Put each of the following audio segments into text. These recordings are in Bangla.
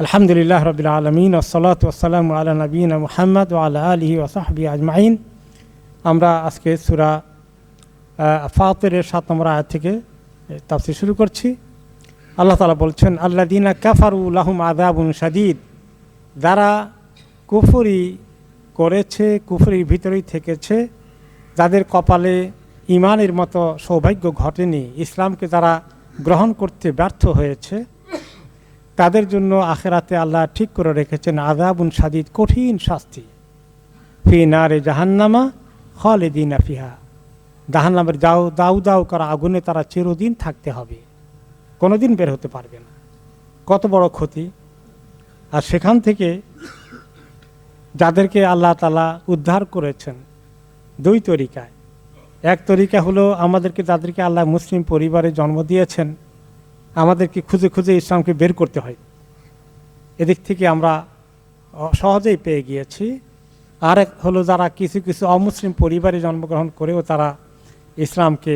আলহামদুলিল্লাহ রাব্বিল আলামিন ওয়াসসালাতু ওয়াসসালামু আলা নবিয়িনা মুহাম্মদ ওয়া আলা আলিহি ওয়া সাহবিহি আজমাইন। আমরা আজকে সূরা ফাতিরের 7 নম্বর আয়াত থেকে তাফসীর শুরু করছি। আল্লাহ তাআলা বলছেন, আল্লাযীনা কাফারু লাহুম আযাবুন শাদীদ, যারা কুফরি করেছে, কুফরির ভিতরেই থেকেছে, যাদের কপালে ঈমানের মতো সৌভাগ্য ঘটেনি, ইসলামকে যারা গ্রহণ করতে ব্যর্থ হয়েছে, তাদের জন্য আখিরাতে আল্লাহ ঠিক করে রেখেছেন আযাবুন শাদীদ, কঠিন শাস্তি। ফি নারে জাহান্নামা খালিদিনা ফিহা, জাহান্নামের দাউ দাউ করা আগুনে তারা চিরদিন থাকতে হবে, কোনোদিন বের হতে পারবে না। কত বড় ক্ষতি! আর সেখান থেকে যাদেরকে আল্লাহ তাআলা উদ্ধার করেছেন দুই তরিকায়। এক তরিকা হলো যাদেরকে আল্লাহ মুসলিম পরিবারে জন্ম দিয়েছেন, আমাদেরকে খুঁজে খুঁজে ইসলামকে বের করতে হয়, এদিক থেকে আমরা সহজেই পেয়ে গিয়েছি। আর এক হলো যারা কিছু কিছু অমুসলিম পরিবারে জন্মগ্রহণ করেও তারা ইসলামকে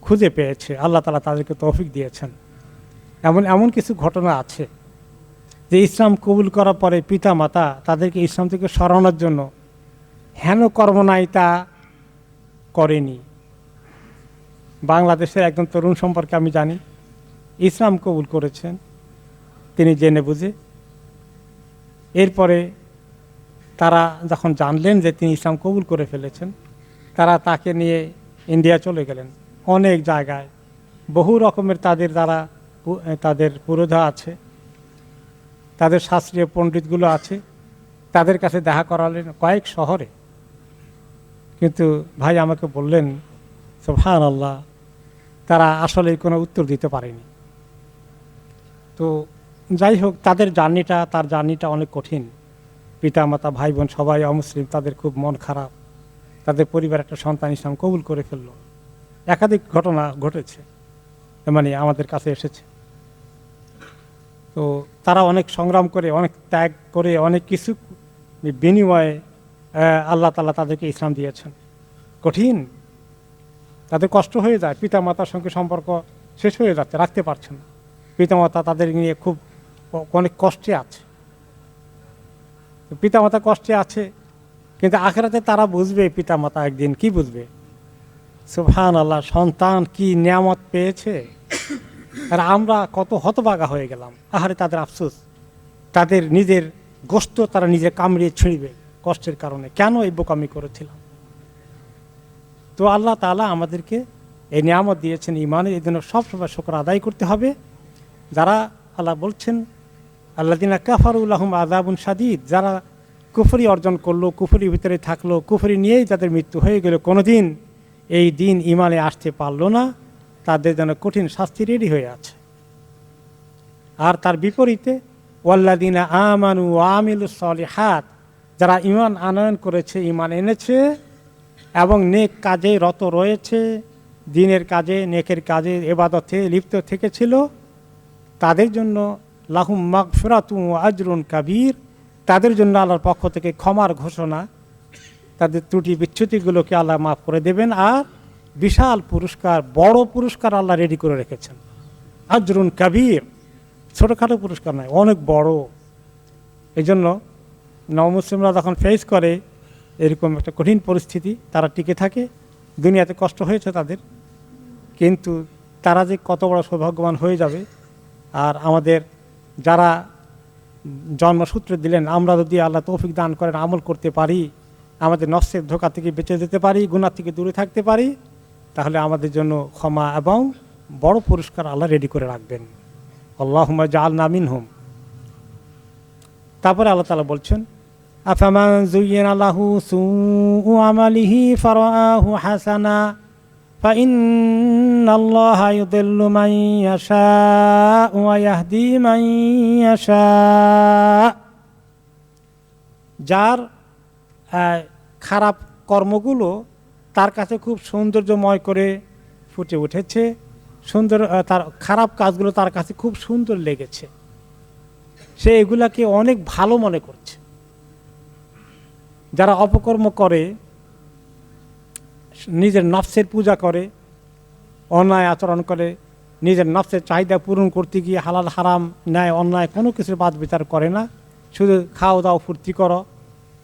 খুঁজে পেয়েছে, আল্লাহ তাআলা তাদেরকে তৌফিক দিয়েছেন। এমন কিছু ঘটনা আছে যে ইসলাম কবুল করার পরে পিতা মাতা তাদেরকে ইসলাম থেকে সরানোর জন্য হেন কর্ম নাই তা করেনি। বাংলাদেশের একজন তরুণ সম্পর্কে আমি জানি, ইসলাম কবুল করেছেন তিনি জেনে বুঝে। এরপরে তারা যখন জানলেন যে তিনি ইসলাম কবুল করে ফেলেছেন, তারা তাকে নিয়ে ইন্ডিয়া চলে গেলেন। অনেক জায়গায় বহু রকমের তাদের পুরোধা আছে, তাদের শাস্ত্রীয় পণ্ডিতগুলো আছে, তাদের কাছে দেখা করালেন কয়েক শহরে। কিন্তু ভাই আমাকে বললেন, সুবহানাল্লাহ, তারা আসলে কোনো উত্তর দিতে পারেনি। তো যাই হোক, তার জার্নিটা অনেক কঠিন। পিতা মাতা ভাই বোন সবাই অমুসলিম, তাদের খুব মন খারাপ। তাদের পরিবার একটা সন্তান ইসলাম কবুল করে ফেলল। একাধিক ঘটনা ঘটেছে, মানে আমাদের কাছে এসেছে। তো তারা অনেক সংগ্রাম করে, অনেক ত্যাগ করে, অনেক কিছু বিনিময়ে আল্লাহ তাআলা তাদেরকে ইসলাম দিয়েছেন। কঠিন, তাদের কষ্ট হয়ে যায়, পিতা মাতার সঙ্গে সম্পর্ক শেষ হয়ে যাচ্ছে, রাখতে পারছেন না। পিতামাতা তাদের নিয়ে খুব অনেক কষ্টে আছে। পিতামাতা কষ্টে আছে, কিন্তু আখিরাতে তারা বুঝবে, পিতামাতা একদিন কি বুঝবে, সুবহানাল্লাহ, সন্তান কি নিয়ামত পেয়েছে। আর আমরা কত হতভাগা হয়ে গেলাম। আহারে তাদের আফসোস, তাদের নিজের গোশত তারা নিজে কামড়িয়ে ছিঁড়বে কষ্টের কারণে, কেন এই বোকামি করেছিলাম। তো আল্লাহ তাআলা আমাদেরকে এই নিয়ামত দিয়েছেন ঈমানের, এই জন্য সবসময় শুকর আদায় করতে হবে। যারা আল্লাহ বলছেন আল্লাযীনা কাফারু লাহুম আযাবুন শাদীদ, যারা কুফরি অর্জন করলো, কুফরির ভিতরে থাকলো, কুফরি নিয়েই যাদের মৃত্যু হয়ে গেল, কোনোদিন এই দিন ঈমানে আসতে পারলো না, তাদের জন্য কঠিন শাস্তি রেডি হয়ে আছে। আর তার বিপরীতে ওয়াল্লাযীনা আমানু ওয়া আমিলুস সলিহাত, যারা ঈমান আনয়ন করেছে, ঈমান এনেছে এবং নেক কাজে রত রয়েছে, দ্বীনের কাজে, নেকের কাজে, ইবাদতে লিপ্ত থেকেছিল, তাদের জন্য লাহুম মাগফিরাতুন ওয়া আজরুন কাবীর, তাদের জন্য আল্লাহর পক্ষ থেকে ক্ষমার ঘোষণা। তাদের ত্রুটি বিচ্যুতিগুলোকে আল্লাহ মাফ করে দেবেন, আর বিশাল পুরস্কার, বড় পুরস্কার আল্লাহ রেডি করে রেখেছেন। আজরুন কাবীর, ছোটোখাটো পুরস্কার নয়, অনেক বড়। এই জন্য নবমুসলিমরা যখন ফেস করে এরকম একটা কঠিন পরিস্থিতি, তারা টিকে থাকে। দুনিয়াতে কষ্ট হয়েছে তাদের, কিন্তু তারা যে কত বড় সৌভাগ্যবান হয়ে যাবে। আর আমাদের যারা জন্মসূত্রে দিলেন, আমরা যদি আল্লাহ তৌফিক দান করেন আমল করতে পারি, আমাদের নফসের ধোঁকা থেকে বেঁচে যেতে পারি, গুনাহ থেকে দূরে থাকতে পারি, তাহলে আমাদের জন্য ক্ষমা এবং বড় পুরস্কার আল্লাহ রেডি করে রাখবেন। আল্লাহুম্মা জাআলনা মিনহুম। তারপরে আল্লাহ তাআলা বলছেন, আফামান যুয়্যিনা লাহু সুউ আমালিহি ফারাআহু হাসানা ফাইন্নাল্লাহা ইউদিল্লু মান ইয়াশাউ ওয়া ইয়াহদি মান ইয়াশা। যার খারাপ কর্মগুলো তার কাছে খুব সৌন্দর্যময় করে ফুটে উঠেছে, তার খারাপ কাজগুলো তার কাছে খুব সুন্দর লেগেছে, সে এগুলাকে অনেক ভালো মনে করছে। যারা অপকর্ম করে, নিজের নফসের পূজা করে, অন্যায় আচরণ করে, নিজের নফসের চাহিদা পূরণ করতে গিয়ে হালাল হারাম ন্যায় অন্যায় কোনো কিছুর বাদ বিচার করে না, শুধু খাও দাও ফুর্তি করো,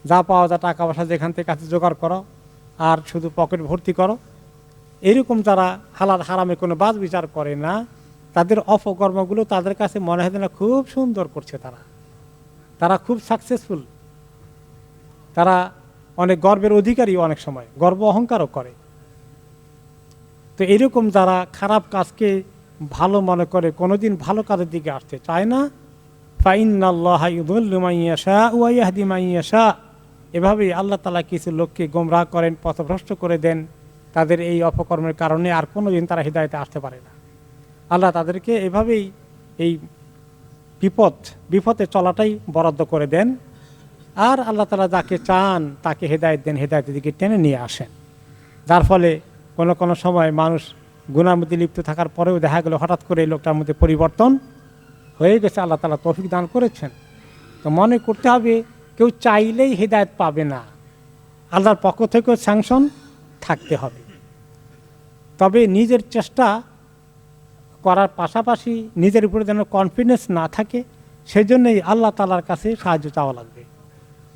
যা পাওয়া যায় টাকা পয়সা যেখান থেকে কাছে জোগাড় করো আর শুধু পকেট ভর্তি করো। এরকম যারা হালাল হারামে কোনো বাদ বিচার করে না, তাদের অপকর্মগুলো তাদের কাছে মনে হয় না খুব সুন্দর করছে, তারা খুব সাকসেসফুল, তারা অনেক গর্বের অধিকারী, অনেক সময় গর্ব অহংকারও করে। তো এরকম যারা খারাপ কাজকে ভালো মনে করে, কোনোদিন ভালো কাজের দিকে আসতে চায় না, ফাইন্নাল্লাহা ইউদিল্লু মান ইয়াশা ওয়া ইয়াহদি মান ইয়াশা, এভাবেই আল্লাহ তাআলা কিছু লোককে গোমরাহ করেন, পথভ্রষ্ট করে দেন তাদের এই অপকর্মের কারণে, আর কোনোদিন তারা হিদায়াতে আসতে পারে না। আল্লাহ তাদেরকে এভাবেই এই বিপদে চলাটাই বরাদ্দ করে দেন, আর আল্লাহ তাআলা যাকে চান তাকে হেদায়েত দেন, হেদায়েতের দিকে টেনে নিয়ে আসেন। যার ফলে কোনো সময় মানুষ গুনার মধ্যে লিপ্ত থাকার পরেও দেখা গেল হঠাৎ করে এই লোকটার মধ্যে পরিবর্তন হয়ে গেছে, আল্লাহ তাআলা তৌফিক দান করেছেন। তো মনে করতে হবে কেউ চাইলেই হেদায়েত পাবে না, আল্লাহর পক্ষ থেকেও স্যাংশন থাকতে হবে। তবে নিজের চেষ্টা করার পাশাপাশি নিজের উপরে যেন কনফিডেন্স না থাকে, সেই জন্যই আল্লাহ তাআলার কাছে সাহায্য চাওয়া লাগবে।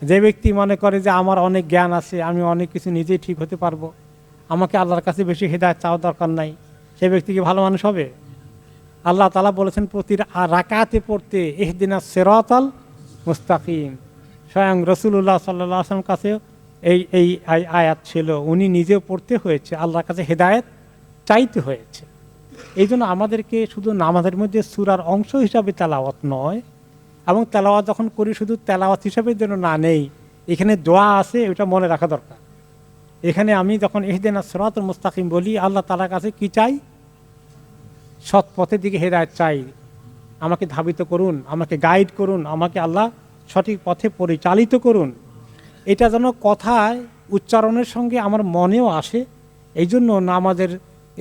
যে ব্যক্তি মনে করে যে আমার অনেক জ্ঞান আছে, আমি অনেক কিছু নিজেই ঠিক হতে পারবো, আমাকে আল্লাহর কাছে বেশি হেদায়েত চাওয়া দরকার নাই, সে ব্যক্তি কি ভালো মানুষ হবে? আল্লাহ তাআলা বলেছেন প্রতি রাকাতে পড়তে ইহদিনাস সিরাতাল মুস্তাকিম। স্বয়ং রাসূলুল্লাহ সাল্লাল্লাহু আলাইহি ওয়াসাল্লাম কাছে এই আয়াত ছিল, উনি নিজেও পড়তে হয়েছে, আল্লাহর কাছে হেদায়েত চাইতে হয়েছে। এই জন্য আমাদেরকে শুধু নামাজের মধ্যে সূরার অংশ হিসাবে তেলাওয়াত নয়, এবং তেলাওয়াত যখন করি শুধু তেলাওয়াত হিসাবে যেন না নেই, এখানে দোয়া আছে, এটা মনে রাখা দরকার। এখানে আমি যখন ইহদিনাস সিরাতাল মুস্তাকিম বলি, আল্লাহ তাআলার কাছে কি চাই? সৎ পথের দিকে হেদায়েত চাই, আমাকে ধাবিত করুন, আমাকে গাইড করুন, আমাকে আল্লাহ সঠিক পথে পরিচালিত করুন। এটা যেন কথায় উচ্চারণের সঙ্গে আমার মনেও আসে। এই জন্য নামাজের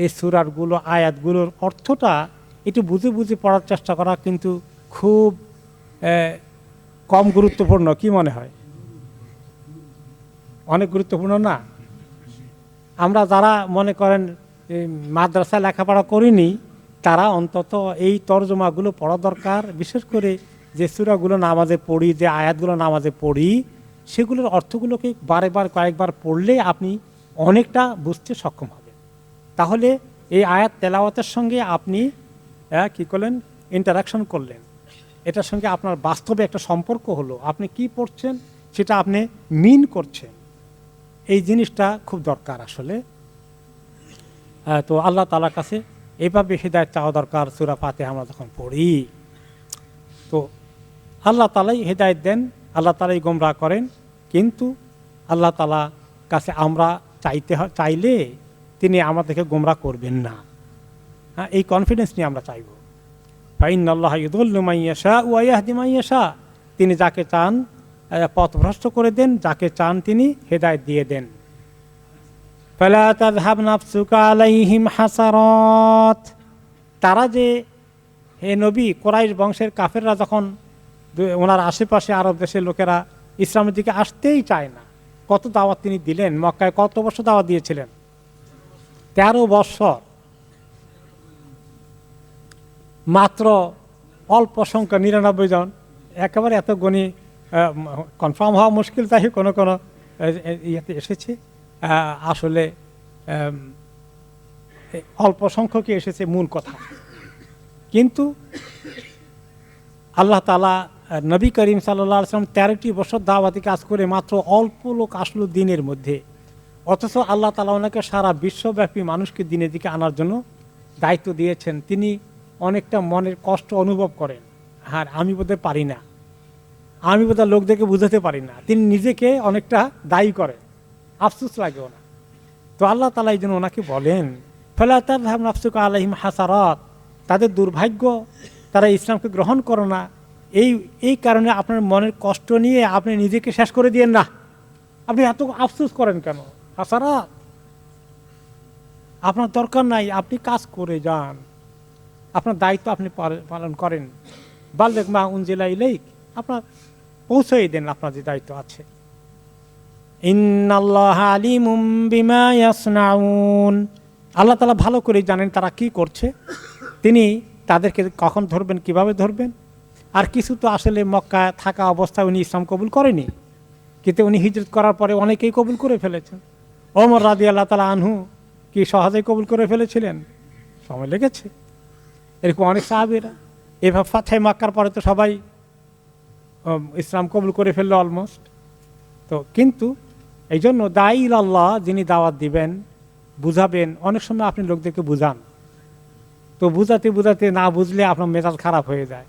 এই সূরাগুলো, আয়াতগুলোর অর্থটা একটু বুঝে বুঝে পড়ার চেষ্টা করা কিন্তু খুব কম গুরুত্বপূর্ণ। কি মনে হয়? অনেক গুরুত্বপূর্ণ না? আমরা যারা মনে করেন মাদ্রাসায় লেখাপড়া করিনি, তারা অন্তত এই তর্জমাগুলো পড়া দরকার। বিশেষ করে যে সূরাগুলো নামাজে পড়ি, যে আয়াতগুলো নামাজে পড়ি, সেগুলোর অর্থগুলোকে কয়েকবার পড়লে আপনি অনেকটা বুঝতে সক্ষম হবেন। তাহলে এই আয়াত তেলাওয়াতের সঙ্গে আপনি কি করলেন? ইন্টারাকশন করলেন, এটার সঙ্গে আপনার বাস্তবে একটা সম্পর্ক হলো, আপনি কি পড়ছেন সেটা আপনি মিন করছেন। এই জিনিসটা খুব দরকার আসলে। তো আল্লাহ তাআলার কাছে এইভাবে হিদায়াত চাওয়া দরকার। সূরা ফাতিহা আমরা যখন পড়ি, তো আল্লাহ তাআলাই হিদায়াত দেন, আল্লাহ তাআলাই গোমরাহ করেন, কিন্তু আল্লাহ তাআলা কাছে আমরা চাইলে তিনি আমাদেরকে গোমরাহ করবেন না। এই কনফিডেন্স নিয়ে আমরা চাইব। ফাইন্নাল্লাহা ইউদিল্লু মান ইয়াশা ওয়া ইয়াহদি মান ইয়াশা, তিনি যাকে চান পথভ্রষ্ট করে দেন, যাকে চান তিনি হেদায়েত দিয়ে দেন। ফালা তাযহাব নাফসুকা আলাইহিম হাসারাত, তারা যে হে নবী, কুরাইশ বংশের কাফেররা যখন ওনার আশেপাশে আরব দেশের লোকেরা ইসলামের দিকে আসতেই চায় না, কত দাওয়াত তিনি দিলেন। মক্কায় কত বছর দাওয়াত দিয়েছিলেন? 13 বছর। মাত্র অল্প সংখ্যা 99 জন, একেবারে এত গণি কনফার্ম হওয়া মুশকিল, তাই কোনো ইয়েতে এসেছে। আসলে অল্প সংখ্যকই এসেছে মূল কথা। কিন্তু আল্লাহ তাআলা নবী করিম সাল্লাল্লাহু আলাইহি ওয়াসাল্লাম 13টি বছর দাওয়াতি কাজ করে মাত্র অল্প লোক আসলো দিনের মধ্যে, অথচ আল্লাহ তাআলা ওনাকে সারা বিশ্বব্যাপী মানুষকে দিনের দিকে আনার জন্য দায়িত্ব দিয়েছেন। তিনি অনেকটা মনের কষ্ট অনুভব করেন, হ্যাঁ আমি বোধহয় পারি না, আমি বোধহয় লোকদেরকে বুঝাতে পারি না। তিনি নিজেকে অনেকটা দায়ী করেন, আফসোস লাগে ওনা। তো আল্লাহ তাআলা এই জন্য ওনাকে বলেন, ফালা তাযহাব নাফসুকা আলাইহিম হাসারাত, তাদের দুর্ভাগ্য, তারা ইসলামকে গ্রহণ করো না, এই কারণে আপনার মনের কষ্ট নিয়ে আপনি নিজেকে শেষ করে দিয়েন না। আপনি এত আফসোস করেন কেন? হাসারাত, আপনার দরকার নাই, আপনি কাজ করে যান, আপনার দায়িত্ব আপনি পালন করেন। বাল্লিগ মা উনজিলা ইলাইক, আপনার পৌঁছাই দেন আপনার যে দায়িত্ব আছে। ইন্নাল্লাহা আলিমুম বিমা ইয়াসনাউন, আল্লাহ তাআলা ভালো করে জানেন তারা কি করছে। তিনি তাদেরকে কখন ধরবেন, কিভাবে ধরবেন। আর কিছু তো আসলে মক্কা থাকা অবস্থায় উনি ইসলাম কবুল করেনি, কিন্তু উনি হিজরত করার পরে অনেকেই কবুল করে ফেলেছেন। ওমর রাদিয়াল্লাহু তাআলা আনহু কি সহজেই কবুল করে ফেলেছিলেন? সময় লেগেছে। এরকম অনেক সাহাবীরা এভাবে ফাতহে মক্কার পরে তো সবাই ইসলাম কবুল করে ফেললো অলমোস্ট। তো কিন্তু এই জন্য দাঈ ইলাল্লাহ, যিনি দাওয়াত দিবেন, বুঝাবেন, অনেক সময় আপনি লোকদেরকে বুঝান, তো বুঝাতে বুঝাতে না বুঝলে আপনার মেজাজ খারাপ হয়ে যায়।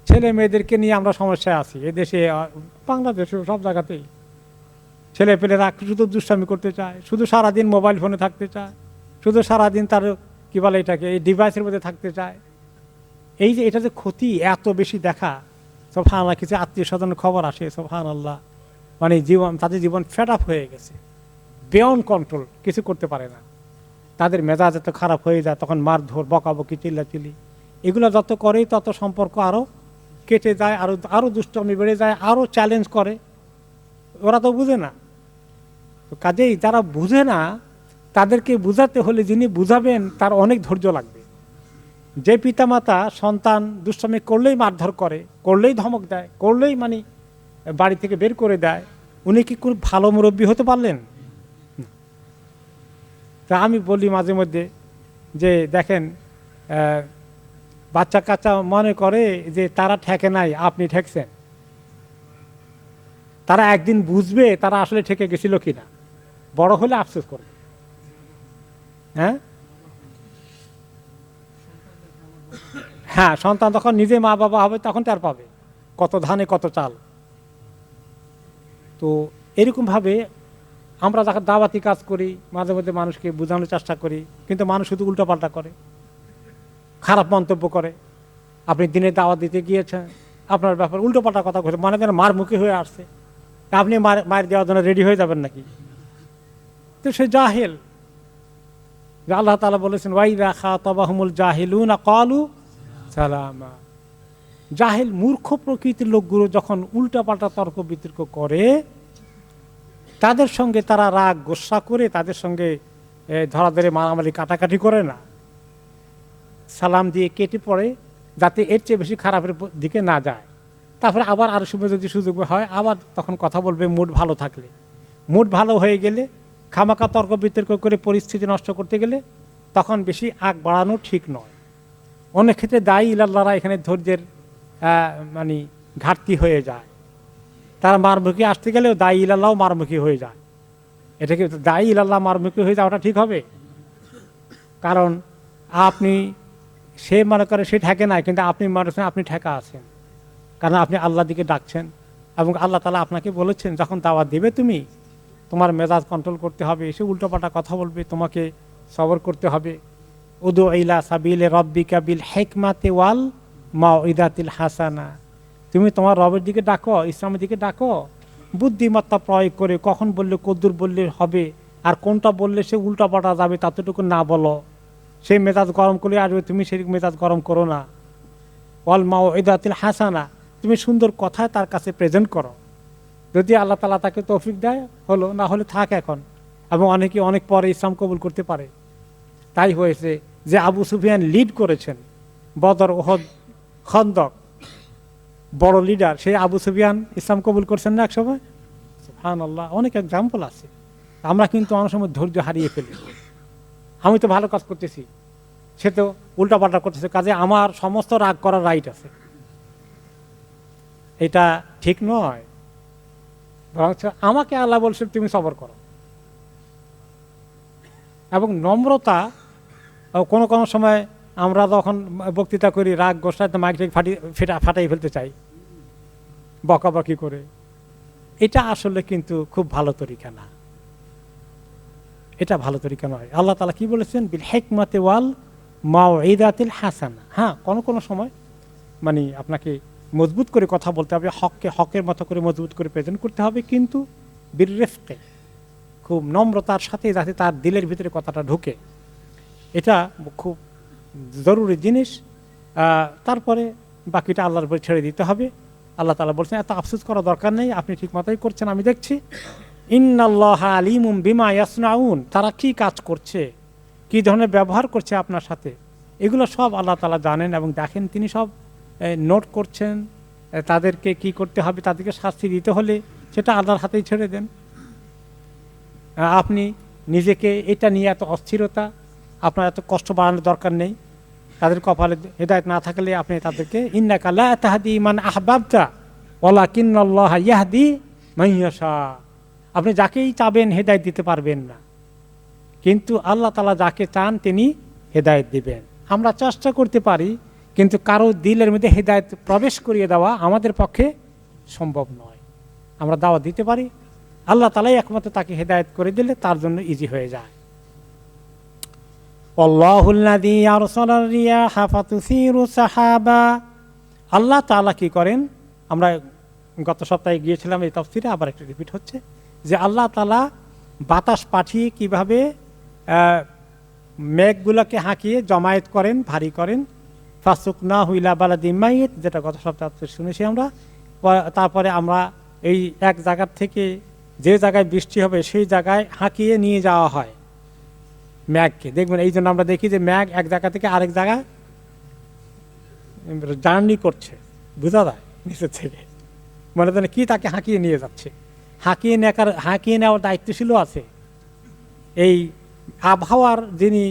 ছেলে মেয়েদেরকে নিয়ে আমরা সমস্যায় আছি এদেশে, বাংলাদেশে, সব জায়গাতেই। ছেলে পেলেরা শুধু দুষ্টামি করতে চায়, শুধু সারাদিন মোবাইল ফোনে থাকতে চায়, শুধু সারাদিন তার কী বলে এটাকে, এই ডিভাইসের মধ্যে থাকতে চায়। এই যে এটা যে ক্ষতি এত বেশি দেখা, সুবহানাল্লাহ। কিছু আত্মীয় স্বজনের খবর আসে, সুবহানাল্লাহ, মানে জীবন, তাদের জীবন ফেড আপ হয়ে গেছে, বিয়ন্ড কন্ট্রোল, কিছু করতে পারে না। তাদের মেজাজ এত খারাপ হয়ে যায়, তখন মারধর, বকাবকি, চিল্লাচিল্লি, এগুলো যত করেই তত সম্পর্ক আরও কেটে যায়, আরও দুষ্টমি বেড়ে যায়, আরও চ্যালেঞ্জ করে। ওরা তো বুঝে না। তো কাজেই যারা বুঝে না তাদেরকে বুঝাতে হলে যিনি বুঝাবেন তার অনেক ধৈর্য লাগবে। যে পিতামাতা সন্তান দুষ্টামি করলেই মারধর করে, করলেই ধমক দেয়, করলেই মানে বাড়ি থেকে বের করে দেয়, উনি কি কোনো ভালো মুরব্বী হতে পারলেন? তা আমি বলি মাঝে মধ্যে যে দেখেন, বাচ্চা কাচ্চা মনে করে যে তারা ঠেকে নাই, আপনি ঠেকছেন। তারা একদিন বুঝবে তারা আসলে ঠেকে গেছিল কিনা, বড় হলে আফসোস করবে। হ্যাঁ হ্যাঁ, সন্তান তখন নিজে মা বাবা হবে, তখন তার পাবে কত ধানে কত চাল। তো এরকমভাবে আমরা যখন দাওয়াতি কাজ করি, মাঝে মধ্যে মানুষকে বোঝানোর চেষ্টা করি, কিন্তু মানুষ শুধু উল্টোপাল্টা করে, খারাপ মন্তব্য করে। আপনি দিনে দাওয়াত দিতে গিয়েছেন, আপনার ব্যাপার উল্টোপাল্টা কথা বলছে, মনে যেন মার মুখী হয়ে আসছে, আপনি মায়ের দেওয়ার জন্য রেডি হয়ে যাবেন নাকি? তো সে জাহেল। আল্লাহ তাআলা বলেছেন, ওয়াইদা খাতাবাহুমুল জাহিলুনা ক্বালু সালামা। জাহেল, মূর্খ প্রকৃতির লোকগুলো যখন উল্টাপাল্টা তর্ক বিতর্ক করে, তাদের সঙ্গে তারা রাগ গোসা করে, তাদের সঙ্গে ধরাধরে মারামারি কাটাকাটি করে না, সালাম দিয়ে কেটে পড়ে, যাতে এর চেয়ে বেশি খারাপের দিকে না যায়। তারপরে আবার আরো সময় যদি সুযোগ হয় আবার তখন কথা বলবে, মুড ভালো থাকলে। মুড ভালো হয়ে গেলে খামাকা তর্ক বিতর্ক করে পরিস্থিতি নষ্ট করতে গেলে তখন বেশি আগ বাড়ানো ঠিক নয়। অনেক ক্ষেত্রে দায়ী ইলাল্লাহরা এখানে ধৈর্যের মানে ঘাটতি হয়ে যায়। তারা মারমুখী আসতে গেলেও দায়ী ইলাল্লাহ মারমুখী হয়ে যায়। এটা কি দায়ী ইলাল্লাহ মারমুখী হয়ে যাওয়াটা ঠিক হবে? কারণ আপনি, সে মনে করে সে ঠেকে নাই, কিন্তু আপনি মনে করেন আপনি ঠেকা আছেন, কারণ আপনি আল্লাহর দিকে ডাকছেন। এবং আল্লাহ তাআলা আপনাকে বলেছেন, যখন দাওয়াত দিবে তুমি, তোমার মেজাজ কন্ট্রোল করতে হবে, এসে উল্টোপাল্টা কথা বলবে, তোমাকে সবর করতে হবে। উদু ইলা সাবিলে রব্বিকা বিল হিকমাতি ওয়াল মাউইদাতিল হাসানা। তুমি তোমার রবের দিকে ডাকো, ইসলামের দিকে ডাকো, বুদ্ধিমত্তা প্রয়োগ করে, কখন বললে কদ্দুর বললে হবে, আর কোনটা বললে সে উল্টাপাল্টা যাবে ততটুকু না বলো। সেই মেজাজ গরম করে আসবে, তুমি সেই মেজাজ গরম করো না। ওয়াল মাউইদাতিল হাসানা, তুমি সুন্দর কথায় তার কাছে প্রেজেন্ট করো। যদি আল্লাহ তাআলা তাকে তৌফিক দেয় হলো, না হলে থাক এখন। এবং অনেকে অনেক পরে ইসলাম কবুল করতে পারে। তাই হয়েছে যে আবু সুফিয়ান লিড করেছেন বদর, ওহদ, খন্দক, বড় লিডার, সেই আবু সুফিয়ান ইসলাম কবুল করছেন না একসময়। সুবহানাল্লাহ, অনেক এক্সাম্পল আছে। আমরা কিন্তু অনেক সময় ধৈর্য হারিয়ে ফেলি। আমি তো ভালো কাজ করতেছি, সে তো উল্টাপাল্টা করতেছে, কাজে আমার সমস্ত রাগ করার রাইট আছে। এটা ঠিক নয়। আমাকে আল্লাহ বলছেন তুমি সবর করো। এবং নম্রতা, কোনো কোনো সময় আমরা যখন বক্তৃতা করি রাগ গোসাতে মাইকটাকে ফাটাই ফেলতে চাই বকাবকি করে, এটা আসলে কিন্তু খুব ভালো তরিকা না, এটা ভালো তরিকা নয়। আল্লাহ তাআলা কি বলেছেন, বিল হিকমাতি ওয়াল মাউইদাতিল হাসানা। হ্যাঁ, কোনো কোনো সময় মানে আপনাকে মজবুত করে কথা বলতে হবে, হককে হকের মতো করে মজবুত করে প্রেজেন্ট করতে হবে, কিন্তু বিররেফকে, খুব নম্রতার সাথে, যাতে তার দিলের ভিতরে কথাটা ঢুকে। এটা খুব জরুরি জিনিস। তারপরে বাকিটা আল্লাহর উপরে ছেড়ে দিতে হবে। আল্লাহ তাআলা বলছেন, এত আফসোস করার দরকার নেই, আপনি ঠিক মতোই করছেন, আমি দেখছি। ইন্নাল্লাহা আলিমুম বিমা ইয়াসনাউন, তারা কি কাজ করছে, কি ধরনের ব্যবহার করছে আপনার সাথে, এগুলো সব আল্লাহ তাআলা জানেন এবং দেখেন, তিনি সব নোট করছেন। তাদেরকে কি করতে হবে, তাদেরকে শাস্তি দিতে হলে সেটা আল্লাহর হাতেই ছেড়ে দেন। আপনি নিজেকে এটা নিয়ে এত অস্থিরতা, আপনার এত কষ্ট বাড়ানোর দরকার নেই। তাদের কপালে হেদায়েত না থাকলে আপনি তাদেরকে ইন্নাকা লা তাহদি মান আহবাবতা ওয়ালাকিন্নাল্লাহা ইয়াহদি মান ইয়াশা, আপনি যাকেই চাবেন হেদায়েত দিতে পারবেন না, কিন্তু আল্লাহ তাআলা যাকে চান তিনি হেদায়েত দিবেন। আমরা চেষ্টা করতে পারি, কিন্তু কারো দিলের মধ্যে হেদায়েত প্রবেশ করিয়ে দেওয়া আমাদের পক্ষে সম্ভব নয়। আমরা দাওয়াত দিতে পারি, আল্লাহ তাআলাই একমাত্র তাকে হেদায়েত করে দিলে তার জন্য ইজি হয়ে যায়। আল্লাহুল্লাযী আরসালার রিয়াহা ফাতুসিরু সাহাবা, আল্লাহ তাআলা কি করেন, আমরা গত সপ্তাহে গিয়েছিলাম এই তাফসীরে, আবার একটা রিপিট হচ্ছে যে আল্লাহ তাআলা বাতাস পাঠিয়ে কিভাবে মেঘগুলোকে হাঁকিয়ে জমায়েত করেন, ভারী করেন। ফাসুকনাহু ইলা বালাদিন মাইয়িত, যেটা গত সপ্তাহে শুনেছি আমরা। তারপরে আমরা এই এক জায়গার থেকে যে জায়গায় বৃষ্টি হবে সেই জায়গায় হাঁকিয়ে নিয়ে যাওয়া হয় ম্যাঘকে। দেখবেন এই জন্য আমরা দেখি যে ম্যাঘ এক জায়গা থেকে আরেক জায়গায় জার্নি করছে, বোঝা যায় নিচের থেকে, মনে হয় কি তাকে হাঁকিয়ে নিয়ে যাচ্ছে। হাঁকিয়ে নেওয়ার দায়িত্বশীলও আছে এই আবহাওয়ার যিনি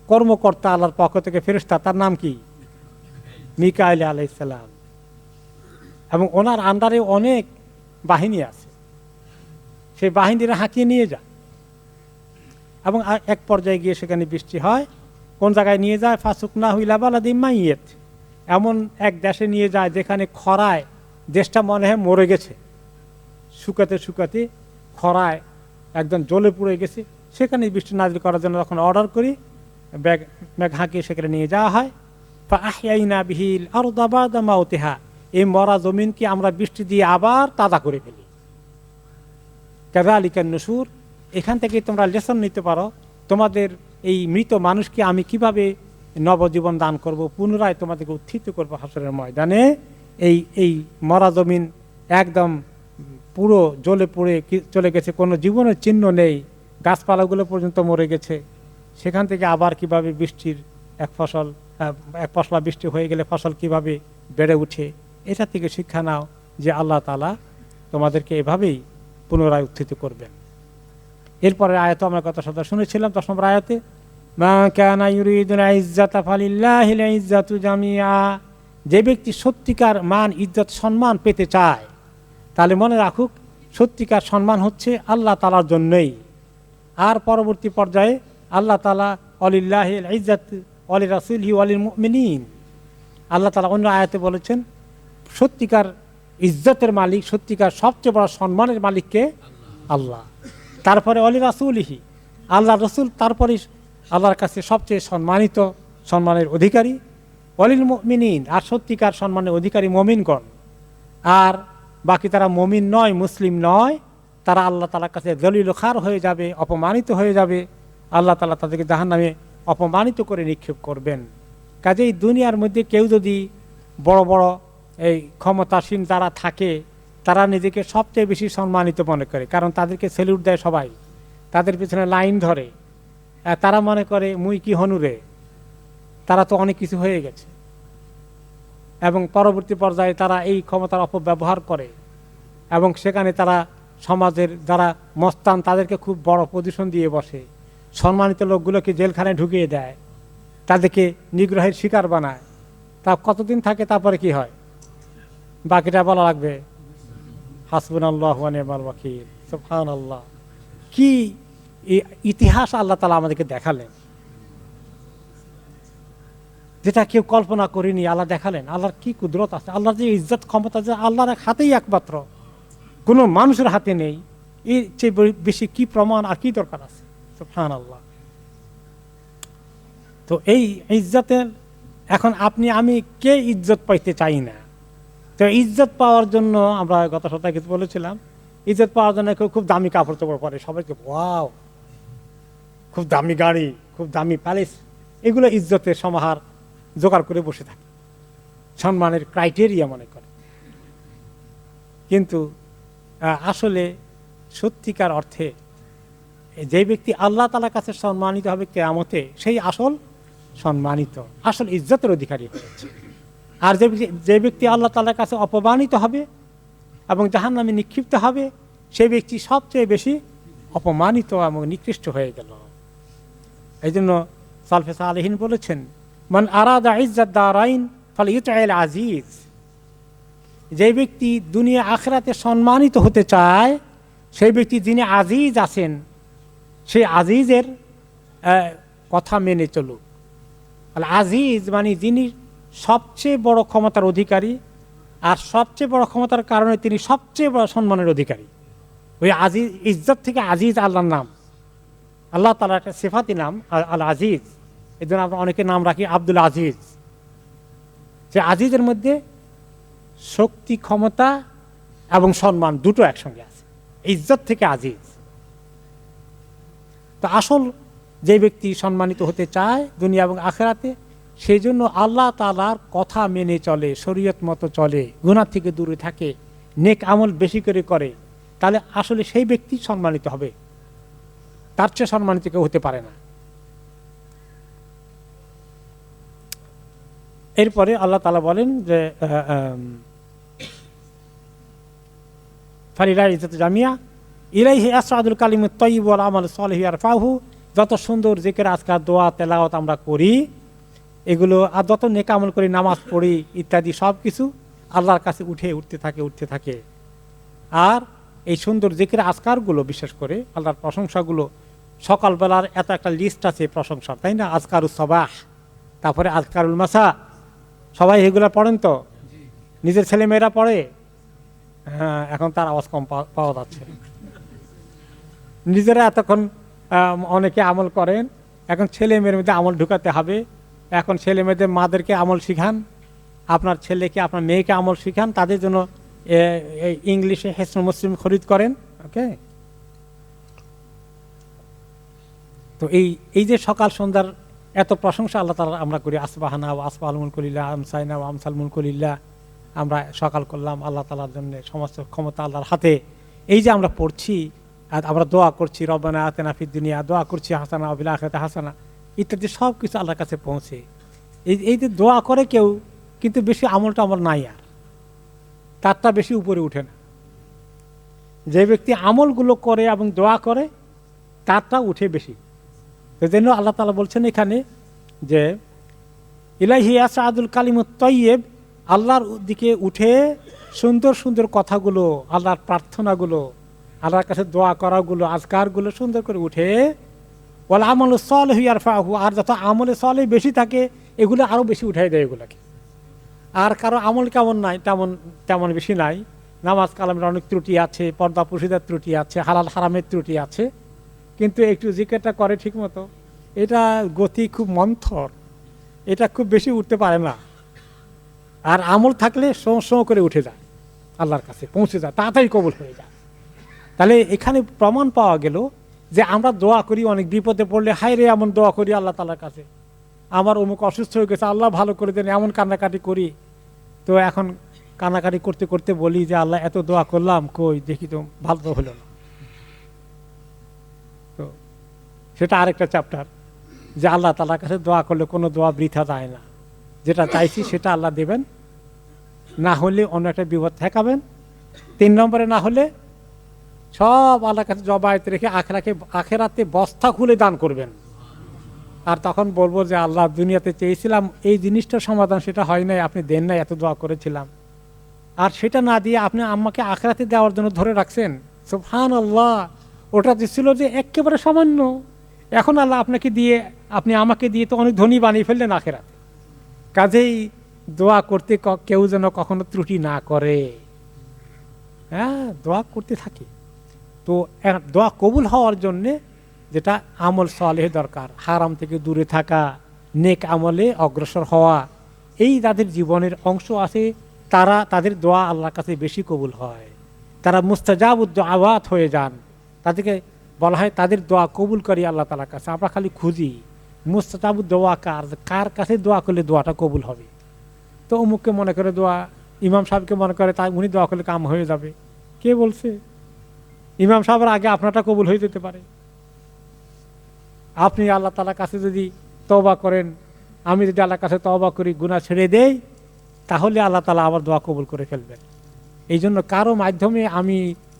কর্মকর্তা আল্লাহর পক্ষ থেকে ফেরেশতা, তার নাম কি? মিকাইল আলাইহিস সালাম। এবং ওনার আন্ডারে অনেক বাহিনী আছে, সেই বাহিনীরা হাঁকিয়ে নিয়ে যায় এবং এক পর্যায়ে গিয়ে সেখানে বৃষ্টি হয়। কোন জায়গায় নিয়ে যায়? ফাসুকনাহু ইলা বালাদিন মাইয়িত, এমন এক দেশে নিয়ে যায় যেখানে খরায় দেশটা মনে হয় মরে গেছে, শুকাতে শুকাতে খরায় একদম জ্বলে পুড়ে গেছে। সেখানে বৃষ্টি নাযিল করার জন্য যখন অর্ডার করি, মেঘ হাঁকিয়ে সেখানে নিয়ে যাওয়া হয়। ফাআহইয়াইনা বিহিল আরদা বা'দা মাউতিহা, এই মরা জমিনকে আমরা বৃষ্টি দিয়ে আবার তাজা করে ফেলি। কাযালিকান নুশুর, এখান থেকে তোমরা লেসন নিতে পারো, তোমাদের এই মৃত মানুষকে আমি কিভাবে নবজীবন দান করব, পুনরায় তোমাদেরকে উত্থিত করবো হাসরের ময়দানে। এই মরা জমিন একদম পুরো জ্বলে পুড়ে চলে গেছে, কোনো জীবনের চিহ্ন নেই, গাছপালাগুলো পর্যন্ত মরে গেছে। সেখান থেকে আবার কিভাবে বৃষ্টির এক পশলা বৃষ্টি হয়ে গেলে ফসল কিভাবে বেড়ে উঠে, এটা থেকে শিক্ষা নাও যে আল্লাহ তাআলা তোমাদেরকে এভাবেই পুনরায় উত্থিত করবেন। এরপরে আয়াত আমরা কত শব্দ শুনেছিলাম, 10 নম্বর আয়াতে, মা কানা ইউরিদুল ইজ্জাতা ফালিল্লাহিল ইজ্জাতু জামিআ, যে ব্যক্তি সত্যিকার মান ইজ্জত সম্মান পেতে চায় তাহলে মনে রাখুক সত্যিকার সম্মান হচ্ছে আল্লাহ তাআলার জন্যই। আর পরবর্তী পর্যায়ে আল্লাহ তাআলা ওয়ালিল্লাহিল ইজ্জাতু ওয়ালি রাসূলিহি ওয়ালিল মুমিনিন, আল্লাহ তাআলা অন্য আয়াতে বলেছেন সত্যিকার ইজ্জতের মালিক, সত্যিকার সবচেয়ে বড় সম্মানের মালিককে আল্লাহ। তারপরে ওয়ালি রাসূলিহি, আল্লাহ রসুল, তারপরে আল্লাহর কাছে সবচেয়ে সম্মানের অধিকারী। ওয়ালিল মুমিনিন, আর সত্যিকার সম্মানের অধিকারী মুমিনগণ। আর বাকি তারা মুমিন নয়, মুসলিম নয়, তারা আল্লাহ তাআলার কাছে যলিল খার হয়ে যাবে, অপমানিত হয়ে যাবে। আল্লাহ তাআলা তাদেরকে জাহান্নামে অপমানিত করে নিক্ষেপ করবেন। কাজেই দুনিয়ার মধ্যে কেউ যদি বড় বড় এই ক্ষমতাসীন যারা থাকে তারা নিজেকে সবচেয়ে বেশি সম্মানিত মনে করে, কারণ তাদেরকে স্যালুট দেয় সবাই, তাদের পিছনে লাইন ধরে। তারা মনে করে মুই কি হনুরে, তারা তো অনেক কিছু হয়ে গেছে। এবং পরবর্তী পর্যায়ে তারা এই ক্ষমতার অপব্যবহার করে এবং সেখানে তারা সমাজের যারা মস্তান তাদেরকে খুব বড় পজিশন দিয়ে বসে, সম্মানিত লোকগুলোকে জেলখানায় ঢুকিয়ে দেয়, তাদেরকে নিগ্রহের শিকার বানায়। তা কতদিন থাকে, তারপরে কি হয় বাকিটা বলা লাগবে। হাসবুনাল্লাহু ওয়া নি'মাল ওয়াকিল। সুবহানাল্লাহ, কি ইতিহাস আল্লাহ তাআলা আমাদেরকে দেখালেন, যেটা কেউ কল্পনা করিনি। আল্লাহ দেখালেন আল্লাহর কি কুদরত আছে, আল্লাহর যে ইজ্জত ক্ষমতা যে আল্লাহর হাতেই একমাত্র, কোনো মানুষের হাতে নেই। এর চেয়ে বেশি কি প্রমাণ আর কি দরকার আছে? সুবহানাল্লাহ। তো এই ইজ্জতের, এখন আপনি আমি কে ইজ্জত পাইতে চাই না? তো ইজ্জত পাওয়ার জন্য আমরা গত সপ্তাহে কিছু বলেছিলাম, ইজ্জত পাওয়ার জন্য কেউ খুব দামি কাপড় চোপড় পরে, সবাইকে ওয়াও, খুব দামি গাড়ি, খুব দামি প্যালেস, এগুলো ইজ্জতের সমাহার জোগাড় করে বসে থাকে, সম্মানের ক্রাইটেরিয়া মনে করে। কিন্তু আসলে সত্যিকার অর্থে যে ব্যক্তি আল্লাহ তাআলার কাছে সম্মানিত হবে কিয়ামতে, সেই আসল সম্মানিত, আসল ইজ্জতের অধিকারী হয়েছে। আর যে ব্যক্তি আল্লাহ তাআলার কাছে অপমানিত হবে এবং জাহান্নামে নিক্ষিপ্ত হবে, সেই ব্যক্তি সবচেয়ে বেশি অপমানিত এবং নিকৃষ্ট হয়ে গেল। এই জন্য সালফে সালেহিন বলেছেন, মান আরাদা ইজ্জাত দারাইন ফালইউতিল আজিজ। যে ব্যক্তি দুনিয়া আখিরাতে সম্মানিত হতে চায়, সেই ব্যক্তি যিনি আজিজ আছেন, সেই আজিজের কথা মেনে চলুক। আল আজিজ মানে যিনি সবচেয়ে বড় ক্ষমতার অধিকারী, আর সবচেয়ে বড় ক্ষমতার কারণে তিনি সবচেয়ে বড় সম্মানের অধিকারী। ওই আজিজ, ইজ্জত থেকে আজিজ আল্লাহর নাম, আল্লাহ তাআলার একটা সিফাতি নাম আল আজিজ। এই জন্য আমরা অনেকে নাম রাখি আব্দুল আজিজ। যে আজিজের মধ্যে শক্তি, ক্ষমতা এবং সম্মান দুটো একসঙ্গে আছে, ইজ্জত থেকে আজিজ। তো আসল যে ব্যক্তি সম্মানিত হতে চায় দুনিয়া এবং আখিরাতে, সেই জন্য আল্লাহ তাআলার কথা মেনে চলে, শরীয়ত মতো চলে, গুনাহ থেকে দূরে থাকে, নেক আমল বেশি করে, তাহলে আসলে সেই ব্যক্তি সম্মানিত হবে। তার চেয়ে সম্মানিত কেউ হতে পারে না। এরপরে আল্লাহ তাআলা বলেন যে ফালিল্লাহিল ইজ্জাতু জামিয়া ইলাইহি ইয়াসআদুল কালিমুত তাইয়্যিবু ওয়াল আমালুস সালিহু ইয়ারফাউহু। যত সুন্দর জিকির, আজকার, দোয়া, তেলাওয়াত আমরা করি, এগুলো আর যত নেক আমল করি, নামাজ পড়ি ইত্যাদি, সব কিছু আল্লাহর কাছে উঠতে থাকে। আর এই সুন্দর জিকির আজকারগুলো, বিশেষ করে আল্লাহর প্রশংসাগুলো, সকালবেলার এত একটা লিস্ট আছে প্রশংসার, তাই না? আজকারুস সাবাহ, তারপরে আজকারুল মাসা, সবাই এগুলো পড়েন তো? নিজের ছেলেমেয়েরা পড়ে? হ্যাঁ, এখন তার আওয়াজ কম পাওয়া যাচ্ছে। নিজেরা এতক্ষণ অনেকে আমল করেন, এখন ছেলে মেয়ের মধ্যে আমল ঢুকাতে হবে। এখন ছেলে মেয়েদের মাদেরকে আমল শিখান, আপনার ছেলেকে আপনার মেয়েকে আমল শিখান, তাদের জন্য ইংলিশে হিসনুল মুসলিম খরিদ করেন। ওকে, তো এই যে সকাল সন্ধ্যার এত প্রশংসা আল্লাহ তাআলা আমরা করি, আসবাহানা ও আসবাহাল মুলকুলিল্লাহ, আমসাইনা ও আমসাল মুলকুলিল্লাহ, আমরা সকাল করলাম আল্লাহ তাআলার জন্য, সমস্ত ক্ষমতা আল্লাহর হাতে। এই যে আমরা পড়ছি, আর আমরা দোয়া করছি, রব্বানা আতিনা ফিদ দুনিয়া, দোয়া করছি হাসানা ওয়া ফিল আখিরাতি হাসানা ইত্যাদি, সব কিছু আল্লাহর কাছে পৌঁছে। এই যে দোয়া করে কেউ, কিন্তু বেশি আমলটা আমার নাই, আর তারটা বেশি উপরে উঠে না। যে ব্যক্তি আমলগুলো করে এবং দোয়া করে, তারটা উঠে বেশি। সেই জন্য আল্লাহ তাআলা বলছেন এখানে যে ইলাইহি ইয়াসআদুল কালিমুত তাইয়্যিব, আল্লাহর দিকে উঠে সুন্দর সুন্দর কথাগুলো, আল্লাহর প্রার্থনাগুলো, আল্লাহর কাছে দোয়া করাগুলো, আজকারগুলো সুন্দর করে উঠে, ওয়াল আমালুস সালিহু ইয়ারফাউহু, আর যত আমলে সালেহ বেশি থাকে এগুলো আরও বেশি উঠাই দেয় এগুলোকে। আর কারো আমল কেমন নাই, তেমন বেশি নাই। নামাজ কালামের অনেক ত্রুটি আছে, পর্দা পুরুষদের ত্রুটি আছে, হালাল হারামের ত্রুটি আছে, কিন্তু একটু জিকিরটা করে ঠিক মতো, এটা গতি খুব মন্থর, এটা খুব বেশি উঠতে পারে না। আর আমল থাকলে শো করে উঠে যায়, আল্লাহর কাছে পৌঁছে যায়, তাড়াতাড়ি কবুল হয়ে যায়। তাহলে এখানে প্রমাণ পাওয়া গেল যে আমরা দোয়া করি, অনেক বিপদে পড়লে হায় রে এমন দোয়া করি আল্লাহ তাআলার কাছে, আমার অমুক অসুস্থ হয়ে গেছে, আল্লাহ ভালো করে দেন, এমন কান্নাকাটি করি। তো এখন কান্নাকাটি করতে করতে বলি যে আল্লাহ এত দোয়া করলাম, কই দেখি তো ভালো তো হলো না। তো সেটা আরেকটা চ্যাপ্টার, যে আল্লাহ তাআলার কাছে দোয়া করলে কোনো দোয়া বৃথা যায় না, যেটা চাইছি সেটা আল্লাহ দেবেন, না হলে অন্য একটা বিপদ ঠেকাবেন। 3 নম্বরে না হলে সব আল্লাহর কাছে জবায়েত রেখে আখেরাতে বস্তা খুলে দান করবেন। আর তখন বলবো যে আল্লাহ, দুনিয়াতে চেয়েছিলাম এই জিনিসটার সমাধান, সেটা হয় নাই, আপনি দেন নাই, এত দোয়া করেছিলাম, আর সেটা না দিয়ে আপনি আমাকে আখেরাতে দেওয়ার জন্য ধরে রাখছেন। সুবহানাল্লাহ, ওটা ছিল যে একেবারে সামান্য, এখন আল্লাহ আপনি আমাকে দিয়ে তো অনেক ধনী বানিয়ে ফেললেন আখেরাতে। কাজেই দোয়া করতে কেউ যেন কখনো ত্রুটি না করে। হ্যাঁ, দোয়া করতে থাকি। তো দোয়া কবুল হওয়ার জন্যে যেটা আমল সালেহ দরকার, হারাম থেকে দূরে থাকা, নেক আমলে অগ্রসর হওয়া, এই যাদের জীবনের অংশ আছে, তাদের দোয়া আল্লাহর কাছে বেশি কবুল হয়, তারা মুস্তাজাবুদ দুআওয়াত হয়ে যান। তাদেরকে বলা হয় তাদের দোয়া কবুল করি আল্লাহ তাআলার কাছে। আমরা খালি খুঁজি মুস্তাজাবুদ দোয়া কার কাছে দোয়া করলে দোয়াটা কবুল হবে। তো অমুককে মনে করে দোয়া, ইমাম সাহেবকে মনে করে তাই উনি দোয়া করলে কাম হয়ে যাবে। কে বলছে? ইমাম সাহেবের আগে আপনারটা কবুল হয়ে যেতে পারে। আপনি আল্লাহ তাআলার কাছে যদি তওবা করেন, আমি যদি আল্লাহর কাছে তওবা করি, গুনাহ ছেড়ে দেই, তাহলে আল্লাহ তাআলা আমার দোয়া কবুল করে ফেলবেন। এই জন্য কারো মাধ্যমে আমি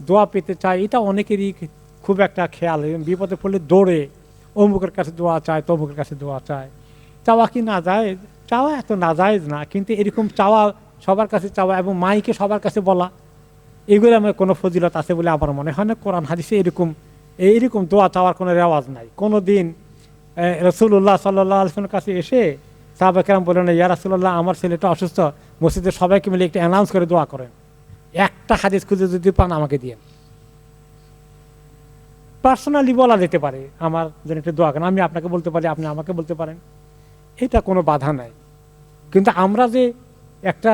দোয়া পেতে চাই, এটা অনেকেরই খুব একটা খেয়াল। বিপদে পড়লে দৌড়ে অমুকের কাছে দোয়া চায়, তমুকের কাছে দোয়া চায়। চাওয়া কি না যায়? চাওয়া এত নাজায়েজ না, কিন্তু এরকম চাওয়া, সবার কাছে চাওয়া এবং মাইকে সবার কাছে বলা, এগুলো আমার কোনো ফজিলত আছে বলে আমার মনে হয় না। কোরআন হাদিসে এইরকম দোয়া চাওয়ার কোনো রেওয়াজ নাই। কোনো দিন রাসূলুল্লাহ সাল্লাল্লাহু আলাইহি ওয়াসাল্লামের কাছে এসে সাহাবা কেরাম বললেন, ইয়া রাসূলুল্লাহ, আমার ছেলেটা অসুস্থ, মসজিদের সবাইকে মিলে একটা অ্যানাউন্স করে দোয়া করেন, একটা হাদিস খুঁজে যদি পান আমাকে দিয়েন। পার্সোনালি বলা যেতে পারে, আমার জন্য একটু দোয়া করেন, আমি আপনাকে বলতে পারি, আপনি আমাকে বলতে পারেন, এটা কোনো বাধা নাই। কিন্তু আমরা যে একটা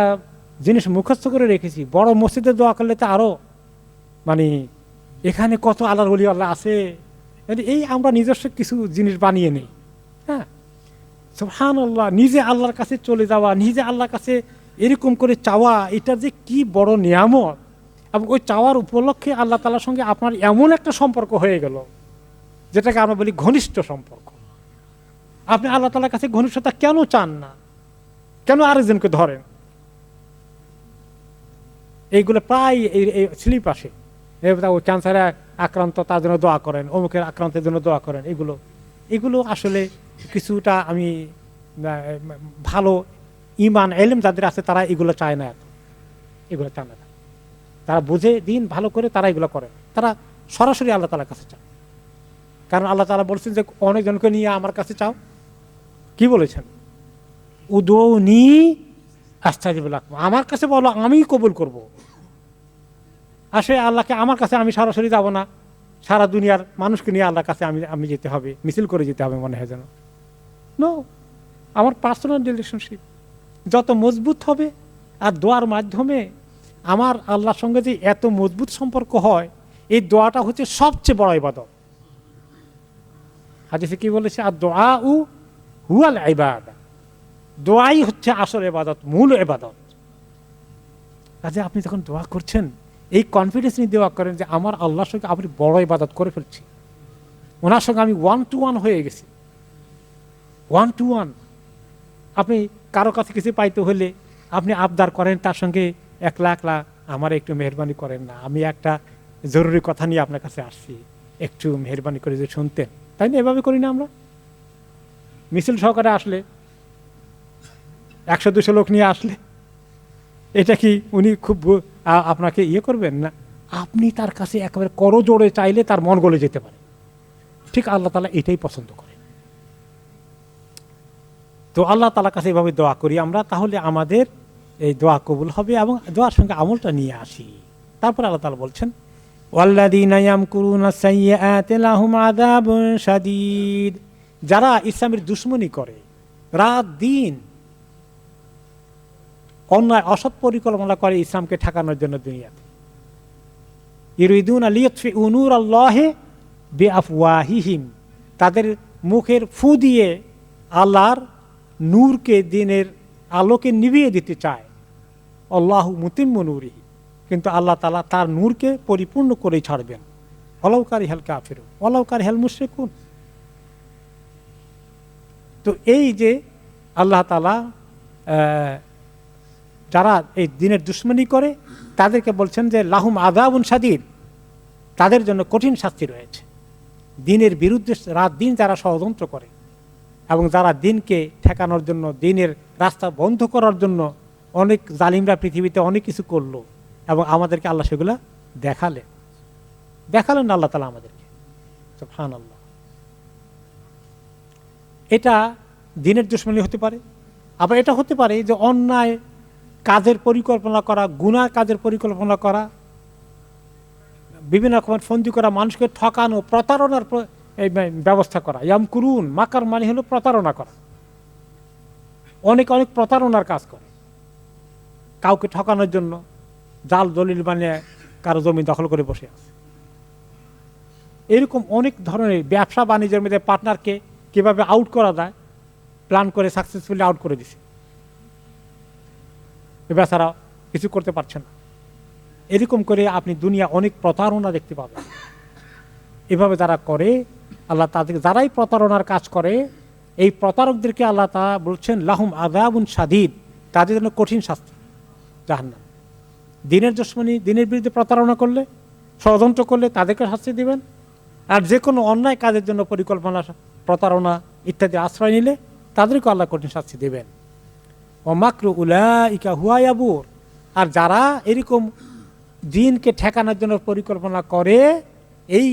জিনিস মুখস্থ করে রেখেছি, বড় মসজিদে দোয়া করলে তো আরো মানে এখানে কত আল্লাহর ওলি আল্লাহ আছে, এই আমরা নিজস্ব কিছু জিনিস বানিয়ে নেই। হ্যাঁ, সুবহানাল্লাহ, নিজে আল্লাহর কাছে চলে যাওয়া, নিজে আল্লাহর কাছে এরকম করে চাওয়া, এটা যে কি বড় নিয়ামত। এবং ওই চাওয়ার উপলক্ষে আল্লাহ তাআলার সঙ্গে আপনার এমন একটা সম্পর্ক হয়ে গেল, যেটাকে আমরা বলি ঘনিষ্ঠ সম্পর্ক। আপনি আল্লাহ তাআলার কাছে ঘনিষ্ঠতা কেন চান না? কেন আরেকজনকে ধরেন? এইগুলো প্রায় এই স্লিপ আসে, ও ক্যান্সারে আক্রান্ত, তার জন্য দোয়া করেন, অমুকের আক্রান্তের জন্য দোয়া করেন। এগুলো আসলে কিছুটা আমি ভালো ঈমান ইলম যাদের আছে তারা এগুলো চায় না, এগুলো চায় না। তারা বুঝে দিন ভালো করে তারা এগুলো করে, তারা সরাসরি আল্লাহ তাআলার কাছে চায়। কারণ আল্লাহ তাআলা বলছেন যে অনেকজনকে নিয়ে আমার কাছে চাও, কি বলেছেন? উদউনি আস্তাজিব লাকুম, আমার কাছে বলো, আমি কবুল করব। আসে আল্লাহকে, আমার কাছে আমি সরাসরি যাব না, সারা দুনিয়ার মানুষকে নিয়ে আল্লাহর কাছে আমি যেতে হবে, মিছিল করে যেতে হবে মনে হয় যেন। নো, আমার পার্সোনাল রিলেশনশিপ যত মজবুত হবে, আর দোয়ার মাধ্যমে আমার আল্লাহর সঙ্গে যে এত মজবুত সম্পর্ক হয়, এই দোয়াটা হচ্ছে সবচেয়ে বড় ইবাদত। হাদিসে কি বলেছে? আর দোয়া হুয়াল ইবাদা, দোয়াই হচ্ছে আসল ইবাদত, মূল ইবাদত। কাজে আপনি যখন দোয়া করছেন, এই কনফিডেন্স নিয়ে দোয়া করেন যে আমার আল্লাহর সঙ্গে আপনি বড় ইবাদত করে ফেলছি, ওনার সঙ্গে আমি 1-to-1 হয়ে গেছি। 1-to-1। আপনি কারো কাছে কিছু পাইতে হলে আপনি আবদার করেন তার সঙ্গে, একলা আমার একটু মেহরবানি করেন না, আমি একটা জরুরি কথা নিয়ে আপনার কাছে আসছি, একটু মেহরবানি করে যে শুনতেন, তাই না? এভাবে করি না আমরা? মিছিল সহকারে আসলে, 100-200 লোক নিয়ে আসলে, এটা কি উনি খুব আপনাকে করবেন না? আপনি তার কাছে একেবারে করজোড়ে চাইলে তার মন গলে যেতে পারে। ঠিক আল্লাহ তাআলা এটাই পছন্দ করে। তো আল্লাহ তাআলার কাছে এভাবে দোয়া করি আমরা, তাহলে আমাদের এই দোয়া কবুল হবে। এবং দোয়ার সঙ্গে আমলটা নিয়ে আসি। তারপর আল্লাহ তাআলা বলছেন, ওয়াল্লাযীনা ইয়ামকুরুনা সাইয়্যাতি লাহুম আযাবুন শাদীদ, যারা ইসলামের দুশমনী করে, রাত দিন অন্যায় অসৎ পরিকল্পনা করে ইসলামকে ঠেকানোর জন্য দুনিয়াতে, ইউরিদুনা লিইউতফিউ নূরাল্লাহি বিআফওয়াহিহিম, তাদের মুখের ফু দিয়ে আল্লাহর নূরকে, দিনের আলোকে নিভিয়ে দিতে চায়। আল্লাহু মুতিম্মু নূরিহি, কিন্তু আল্লাহ তাআলা তার নূরকে পরিপূর্ণ করেই ছাড়বেন। ওয়ালাউ কারিহাল কাফিরুন ওয়ালাউ কারিহাল মুশরিকুন। তো এই যে আল্লাহ তাআলা যারা এই দিনের দুশমনী করে, তাদেরকে বলছেন যে লাহুম আযাবুন শাদীদ, তাদের জন্য কঠিন শাস্তি রয়েছে। দিনের বিরুদ্ধে রাত দিন যারা ষড়যন্ত্র করে এবং যারা দিনকে ঠেকানোর জন্য, দিনের রাস্তা বন্ধ করার জন্য অনেক জালিমরা পৃথিবীতে অনেক কিছু করলো, এবং আমাদেরকে আল্লাহ সেগুলা দেখালেন আল্লাহ তাআলা আমাদেরকে। সুবহানাল্লাহ। এটা দিনের দুশমনী হতে পারে, আবার এটা হতে পারে যে অন্যায় কাজের পরিকল্পনা করা, গুনাহ কাজের পরিকল্পনা করা, বিভিন্ন রকমের ফন্দি করা, মানুষকে ঠকানো, প্রতারণার ব্যবস্থা করা। ইয়ামকুরুন, মাকার মানে হলো প্রতারণা করা। অনেক প্রতারণার কাজ করে, কাউকে ঠকানোর জন্য জাল দলিল বানিয়ে কারো জমি দখল করে বসে আছে। এরকম অনেক ধরনের ব্যবসা বাণিজ্যের মধ্যে পার্টনারকে কিভাবে আউট করা যায় প্ল্যান করে সাকসেসফুলি আউট করে দিছে, এ বেচারা কিছু করতে পারছে না। এরকম করে আপনি দুনিয়া অনেক প্রতারণা দেখতে পাবেন। এভাবে যারা করে, আল্লাহ তাদের, যারাই প্রতারণার কাজ করে এই প্রতারকদেরকে আল্লাহ তাআলা বলছেন লাহুম আযাবুন শাদীদ, তাদের জন্য কঠিন শাস্তি জাহান্নাম। দিনের দুশমনী, দিনের বিরুদ্ধে প্রতারণা করলে, ষড়যন্ত্র করলে তাদেরকে শাস্তি দিবেন, আর যে কোনো অন্যায় কাজের জন্য পরিকল্পনা, প্রতারণা ইত্যাদি আশ্রয় নিলে তাদেরকে আল্লাহ কঠিন শাস্তি দেবেন। ও মাকরু উলাইকা হুয়া ইয়াবুর, আর যারা এরকম দিনকে ঠেকানোর জন্য পরিকল্পনা করে, এই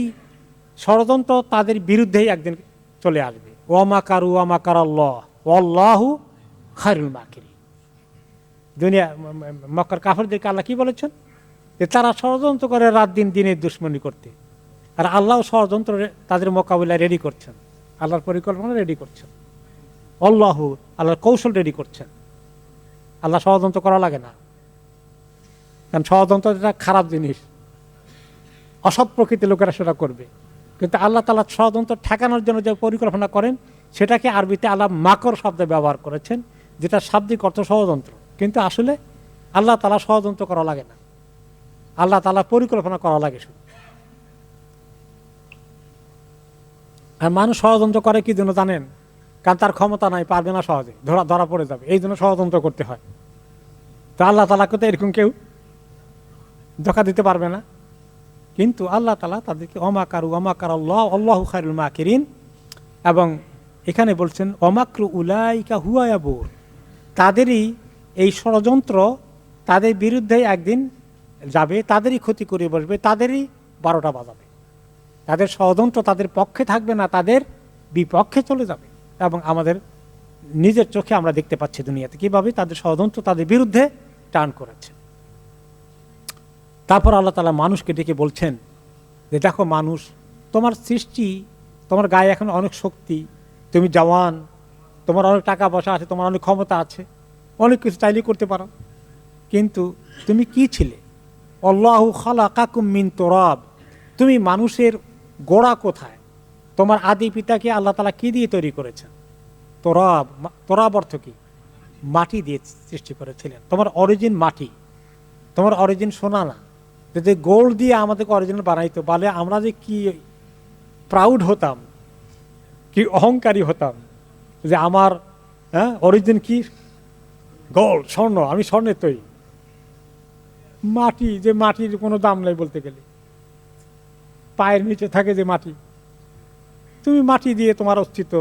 ষড়যন্ত্র তাদের বিরুদ্ধেই একদিন চলে আসবে। ওয়া মাকারু ওয়া মাকারাল্লাহ ওয়াল্লাহু খায়রুল মাকিরিন। দুনিয়া মক্কার কাফেরদেরকে আল্লাহ কি বলেছেন? যে তারা ষড়যন্ত্র করে রাত দিন দিনের দুশমনি করতে, আর আল্লাহ ষড়যন্ত্র তাদের মোকাবিলায় রেডি করছেন, আল্লাহর পরিকল্পনা রেডি করছেন, আল্লাহু আল্লাহর কৌশল রেডি করছেন। আল্লাহ ষড়যন্ত্র করা লাগে না, কারণ ষড়যন্ত্র এটা খারাপ জিনিস, অসৎ প্রকৃতির লোকেরা সেটা করবে। কিন্তু আল্লাহ তাআলা ষড়যন্ত্র ঠেকানোর জন্য যে পরিকল্পনা করেন, সেটাকে আরবিতে আল্লাহ মাকর শব্দ ব্যবহার করেছেন, যেটা শাব্দিক অর্থ ষড়যন্ত্র। কিন্তু আসলে আল্লাহ তাআলা ষড়যন্ত্র করা লাগে না, আল্লাহ তাআলা পরিকল্পনা করা লাগে শুধু। আর মানুষ ষড়যন্ত্র করে কি জন্য জানেন? কারণ তার ক্ষমতা নাই, পারবে না, সহজে ধরা পড়ে যাবে, এই জন্য ষড়যন্ত্র করতে হয়। তো আল্লাহ তাআলাকে তো এরকম কেউ ধোঁকা দিতে পারবে না। কিন্তু আল্লাহ তাআলা তাদেরকে অমাকারু অমাকারাল্লাহ আল্লাহু খায়রুল মাকিরিন, এবং এখানে বলছেন অমাকরু উলাইকা হুয়া ইয়াবুর, তাদেরই এই ষড়যন্ত্র তাদের বিরুদ্ধে একদিন যাবে, তাদেরই ক্ষতি করে বসবে, তাদেরই 12টা বাজাবে। তাদের ষড়যন্ত্র তাদের পক্ষে থাকবে না, তাদের বিপক্ষে চলে যাবে। এবং আমাদের নিজের চোখে আমরা দেখতে পাচ্ছি দুনিয়াতে কিভাবে তাদের ষড়যন্ত্র তাদের বিরুদ্ধে টার্ন করেছে। তারপর আল্লাহ তাআলা মানুষকে ডেকে বলছেন যে দেখো মানুষ, তোমার সৃষ্টি, তোমার গায়ে এখন অনেক শক্তি, তুমি জওয়ান, তোমার অনেক টাকা পয়সা আছে, তোমার অনেক ক্ষমতা আছে, অনেক কিছু চাইলেই করতে পারো। কিন্তু তুমি কি ছিলে? আল্লাহু খালাকাকুম মিন তুরাব, তুমি মানুষের গোড়া কোথায়? তোমার আদি পিতাকে আল্লাহ তাআলা কি দিয়ে তৈরি করেছেন? তোরাব, তোরাব অর্থ কি? মাটি দিয়ে সৃষ্টি করেছিলেন। তোমার অরিজিন মাটি, তোমার অরিজিন সোনা না। যদি গোল্ড দিয়ে আমাদেরকে অরিজিনাল বানাইতো, বলে আমরা যে কি প্রাউড হতাম, কি অহংকারী হতাম, যে আমার অরিজিন কি গোল্ড, স্বর্ণ, আমি স্বর্ণের তৈরি। মাটি, যে মাটির কোনো দাম নেই বলতে গেলে, পায়ের নিচে থাকে যে মাটি, তুমি মাটি দিয়ে তোমার অস্তিত্ব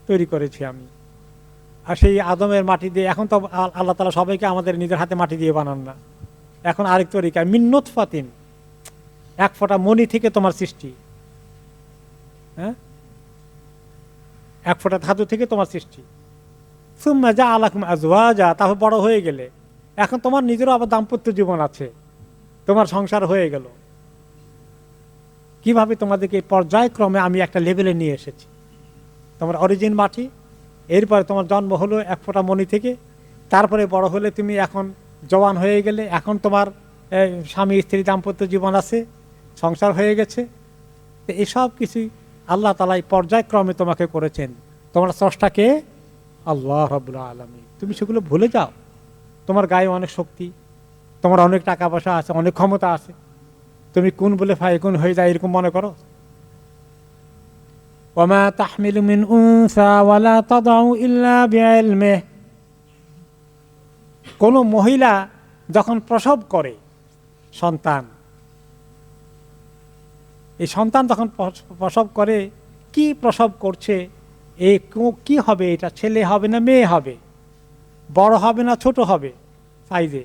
তৈরি করেছি আমি। আর সেই আদমের মাটি দিয়ে, এখন তো আল্লাহ তাআলা সবাইকে আমাদের নিজের হাতে মাটি দিয়ে বানান না, এখন আরেক তরিকা, মিন্নত ফাতিন, এক ফোঁটা মণি থেকে তোমার সৃষ্টি, এক ফোঁটা ধাতু থেকে তোমার সৃষ্টি। সুম্মা জাআলাকুম আজওয়াজা, তারপর বড় হয়ে গেলে এখন তোমার নিজেরও আবার দাম্পত্য জীবন আছে, তোমার সংসার হয়ে গেল। কিভাবে তোমাদেরকে পর্যায়ক্রমে আমি একটা লেভেলে নিয়ে এসেছি। তোমার অরিজিন মাটি, এরপরে তোমার জন্ম হলো এক ফোঁটা মণি থেকে, তারপরে বড় হলে তুমি এখন জওয়ান হয়ে গেলে, এখন তোমার স্বামী স্ত্রী দাম্পত্য জীবন আছে, সংসার হয়ে গেছে। তো এসব কিছুই আল্লাহ তাআলা পর্যায়ক্রমে তোমাকে করেছেন। তোমার স্রষ্টাকে আল্লাহ রাব্বুল আলামিন, তুমি সেগুলো ভুলে যাও। তোমার গায়ে অনেক শক্তি, তোমার অনেক টাকা পয়সা আছে, অনেক ক্ষমতা আছে, তুমি কোন বলে ফায়কুন হয়ে যায় এরকম মনে করো। ওয়ামা তাহমিলু মিন উনসা ওয়ালা তাদাউ ইল্লা বিইলমিহি, কোন মহিলা যখন প্রসব করে সন্তান, এই সন্তান যখন প্রসব করে, কি প্রসব করছে, কি হবে, এটা ছেলে হবে না মেয়ে হবে, বড় হবে না ছোট হবে সাইজে,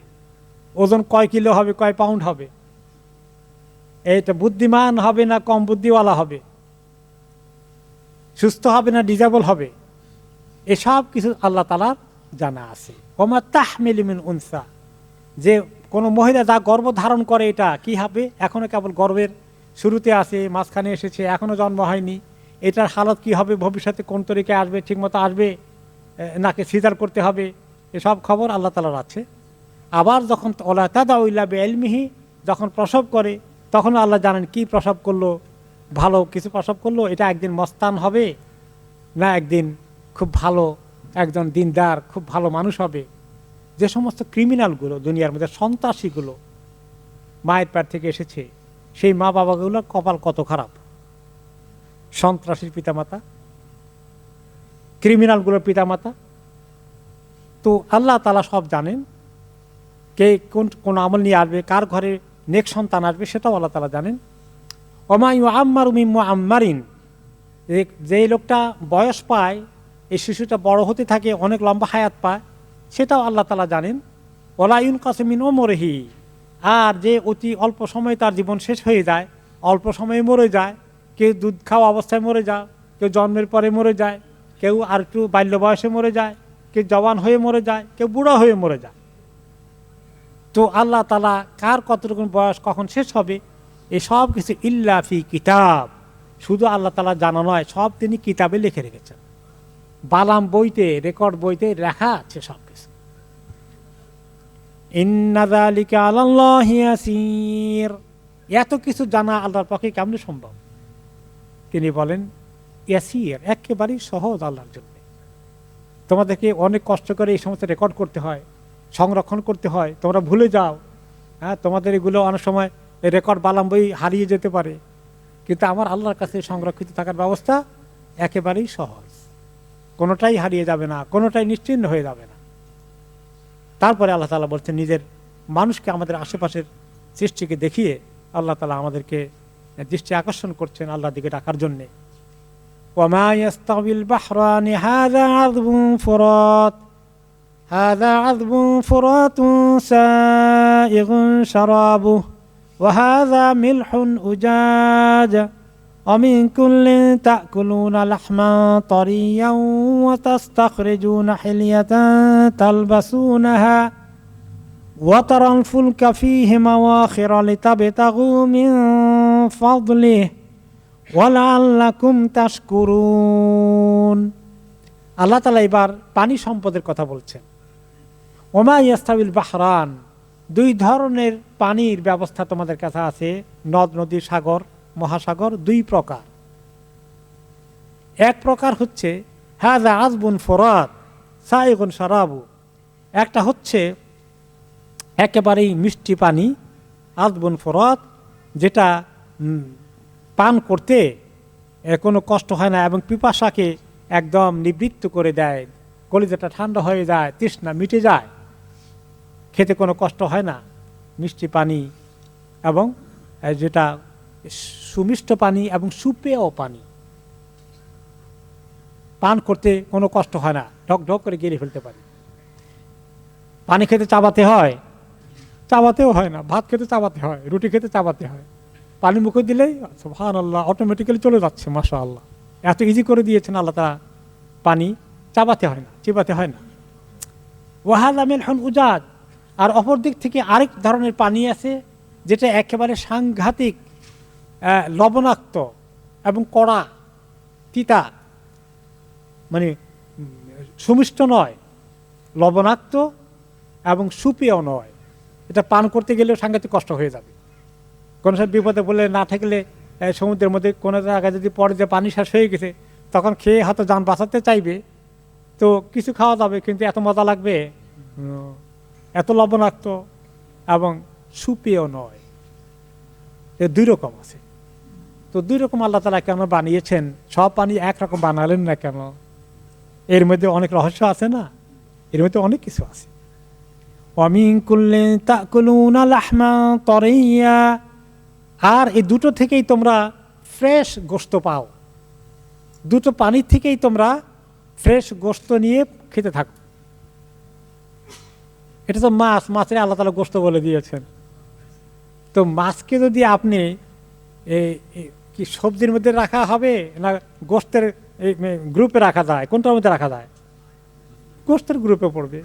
ওজন কয় কিলো হবে, কয় পাউন্ড হবে, এটা বুদ্ধিমান হবে না কম বুদ্ধিওয়ালা হবে, সুস্থ হবে না ডিজেবল হবে, এসব কিছু আল্লাহ তাআলার জানা আছে। ওমা তাহমিলু মিন উনসা, যে কোনো মহিলা যা গর্ভ ধারণ করে, এটা কি হবে, এখনো কেবল গর্ভের শুরুতে আছে, মাঝখানে এসেছে, এখনো জন্ম হয়নি, এটার হালত কি হবে, ভবিষ্যতে কোন তরিকায় আসবে, ঠিকমতো আসবে নাকি সিজার করতে হবে, এসব খবর আল্লাহ তাআলার আছে। আবার যখন ওয়ালা তাদাউ ইল্লা বিইলমিহি, যখন প্রসব করে, তখন আল্লাহ জানেন কি প্রসব করলো, ভালো কিছু প্রসব করলো, এটা একদিন মস্তান হবে না একদিন খুব ভালো একজন দিনদার খুব ভালো মানুষ হবে। যে সমস্ত ক্রিমিনালগুলো দুনিয়ার মধ্যে, সন্ত্রাসীগুলো মায়ের পেট থেকে এসেছে, সেই মা বাবাগুলোর কপাল কত খারাপ, সন্ত্রাসীর পিতামাতা। ক্রিমিনালগুলোর পিতামাতা। তো আল্লাহ তাআলা সব জানেন, কে কোন আমল নিয়ে আসবে, কার ঘরে নেক সন্তান আসবে, সেটাও আল্লাহ তাআলা জানেন। ওমা ইউআম্মারু মিন মুআম্মারিন, যে লোকটা বয়স পায়, এই শিশুটা বড় হতে থাকে, অনেক লম্বা হায়াত পায়, সেটাও আল্লাহ তাআলা জানেন। ওয়ালা ইউনকাসু মিন উমরিহি, আর যে অতি অল্প সময়ে তার জীবন শেষ হয়ে যায়, অল্প সময়ে মরে যায়, কেউ দুধ খাওয়া অবস্থায় মরে যায়, কেউ জন্মের পরে মরে যায়, কেউ আর একটু বাল্য বয়সে মরে যায়, কেউ জওয়ান হয়ে মরে যায়, কেউ বুড়া হয়ে মরে যায়। তো আল্লাহ তাআলা কার কতটুকু বয়স কখন শেষ হবে, এই সব কিছু ইল্লা ফি কিতাব, শুধু আল্লাহ তাআলা জানা নয়, সব তিনি কিতাবে লিখে রেখেছেন। বালাম বইতে, রেকর্ড বইতে লেখা আছে সব কিছু। ইন্না যালিকা আলাল্লাহি ইয়াসির, এত কিছু জানা আল্লাহর পক্ষে কেমনে সম্ভব? তিনি বলেন ইয়াসির, একেবারেই সহজ আল্লাহর জন্য। তোমাদেরকে অনেক কষ্ট করে এই সমস্ত রেকর্ড করতে হয়, সংরক্ষণ করতে হয়, তোমরা ভুলে যাও। হ্যাঁ, তোমাদের এগুলো অনেক সময় রেকর্ড বালাম বই হারিয়ে যেতে পারে, কিন্তু আমার আল্লাহর কাছে সংরক্ষিত থাকার ব্যবস্থা একেবারেই সহজ, কোনোটাই হারিয়ে যাবে না, কোনোটাই নিশ্চিহ্ন হয়ে যাবে না। তারপরে আল্লাহ তাআলা বলছেন নিজের মানুষকে, আমাদের আশেপাশের সৃষ্টিকে দেখিয়ে আল্লাহ তাআলা আমাদেরকে দৃষ্টি আকর্ষণ করছেন আল্লাহর দিকে ডাকার জন্যে। ওয়ামা ইয়াস্তাবিল বাহরানি হাযা আযবুন ফুরাত, হাযা আযবুন ফুরাতুন সাইগুন শারাবুহু ওয়া হাযা মিলহুন উজাজ ওয়া মিন কুল্লিন তা'কুলুনা লাহমান তারিয়ান ওয়া তাস্তাখরিজুনা হিলিয়াতান তালবাসুনাহা ওয়া তারাল ফুলকা ফীহি মাওয়াখিরা লিতাবতাগু মিন ফাদলিহি ওয়া লাআল্লাকুম তাশকুরুন। আল্লাহ তাআলা এবার পানি সম্পদের কথা বলছেন। ওমা ইয়াস্তাবিল বাহরান, দুই ধরনের পানির ব্যবস্থা তোমাদের কাছে আছে, নদ নদী, সাগর, মহাসাগর, দুই প্রকার। এক প্রকার হচ্ছে হাযা আযবুন ফুরাত সাইগুন শারাবু, একটা হচ্ছে একেবারেই মিষ্টি পানি, আযবুন ফুরাত, যেটা পান করতে কোনো কষ্ট হয় না এবং পিপাসাকে একদম নিবৃত্ত করে দেয়, কলিজাটা ঠান্ডা হয়ে যায়, তৃষ্ণা মিটে যায়, খেতে কোনো কষ্ট হয় না, মিষ্টি পানি, এবং যেটা সুমিষ্ট পানি এবং সুপেয় পানি, পান করতে কোনো কষ্ট হয় না, ঢক ঢক করে গিলে ফেলতে পারি। পানি খেতে চাবাতে হয়, চাবাতেও হয় না, ভাত খেতে চাবাতে হয়, রুটি খেতে চাবাতে হয়, পানি মুখে দিলেই সুবহানাল্লাহ অটোমেটিক্যালি চলে যাচ্ছে। মাশাআল্লাহ, এত ইজি করে দিয়েছেন আল্লাহ তাআলা, পানি চাবাতে হয় না, চিবাতে হয় না। ওয়া হাযা মিলহুন উজাজ, আর অপর দিক থেকে আরেক ধরনের পানি আছে যেটা একেবারে সাংঘাতিক লবণাক্ত এবং কড়া, তিতা, মানে সুমিষ্ট নয়, লবণাক্ত এবং সুপেয় নয়। এটা পান করতে গেলেও সাংঘাতিক কষ্ট হয়ে যাবে। কোনো সব বিপদে বলে না থাকলে সমুদ্রের মধ্যে কোনো জায়গায় যদি পরে যে পানি শেষ হয়ে গেছে, তখন খেয়ে হয়তো যান বাঁচাতে চাইবে, তো কিছু খাওয়া যাবে, কিন্তু এত মজা লাগবে, এত লবণাক্ত এবং সুপেয় নয়। দুই রকম আছে। তো দুই রকম আল্লাহ তাআলা কেন বানিয়েছেন? সব পানি একরকম বানালেন না কেন? এর মধ্যে অনেক রহস্য আছে না, এর মধ্যে অনেক কিছু আছে। ওয়া মিন কুল্লিন তা'কুলুনা লাহমান তারিয়্যা, আর এই দুটো থেকেই তোমরা ফ্রেশ গোশত পাও, দুটো পানি থেকেই তোমরা ফ্রেশ গোশত নিয়ে খেতে থাকো। এটা তো মাছ, মাছের আল্লাহ তাআলা গোশত বলে দিয়েছেন। তো মাছকে যদি আপনি কি সবজির মধ্যে রাখা হবে না গোশতের গ্রুপে রাখা যায়? কোনটার মধ্যে রাখা যায়? গোশতের গ্রুপে পড়বে।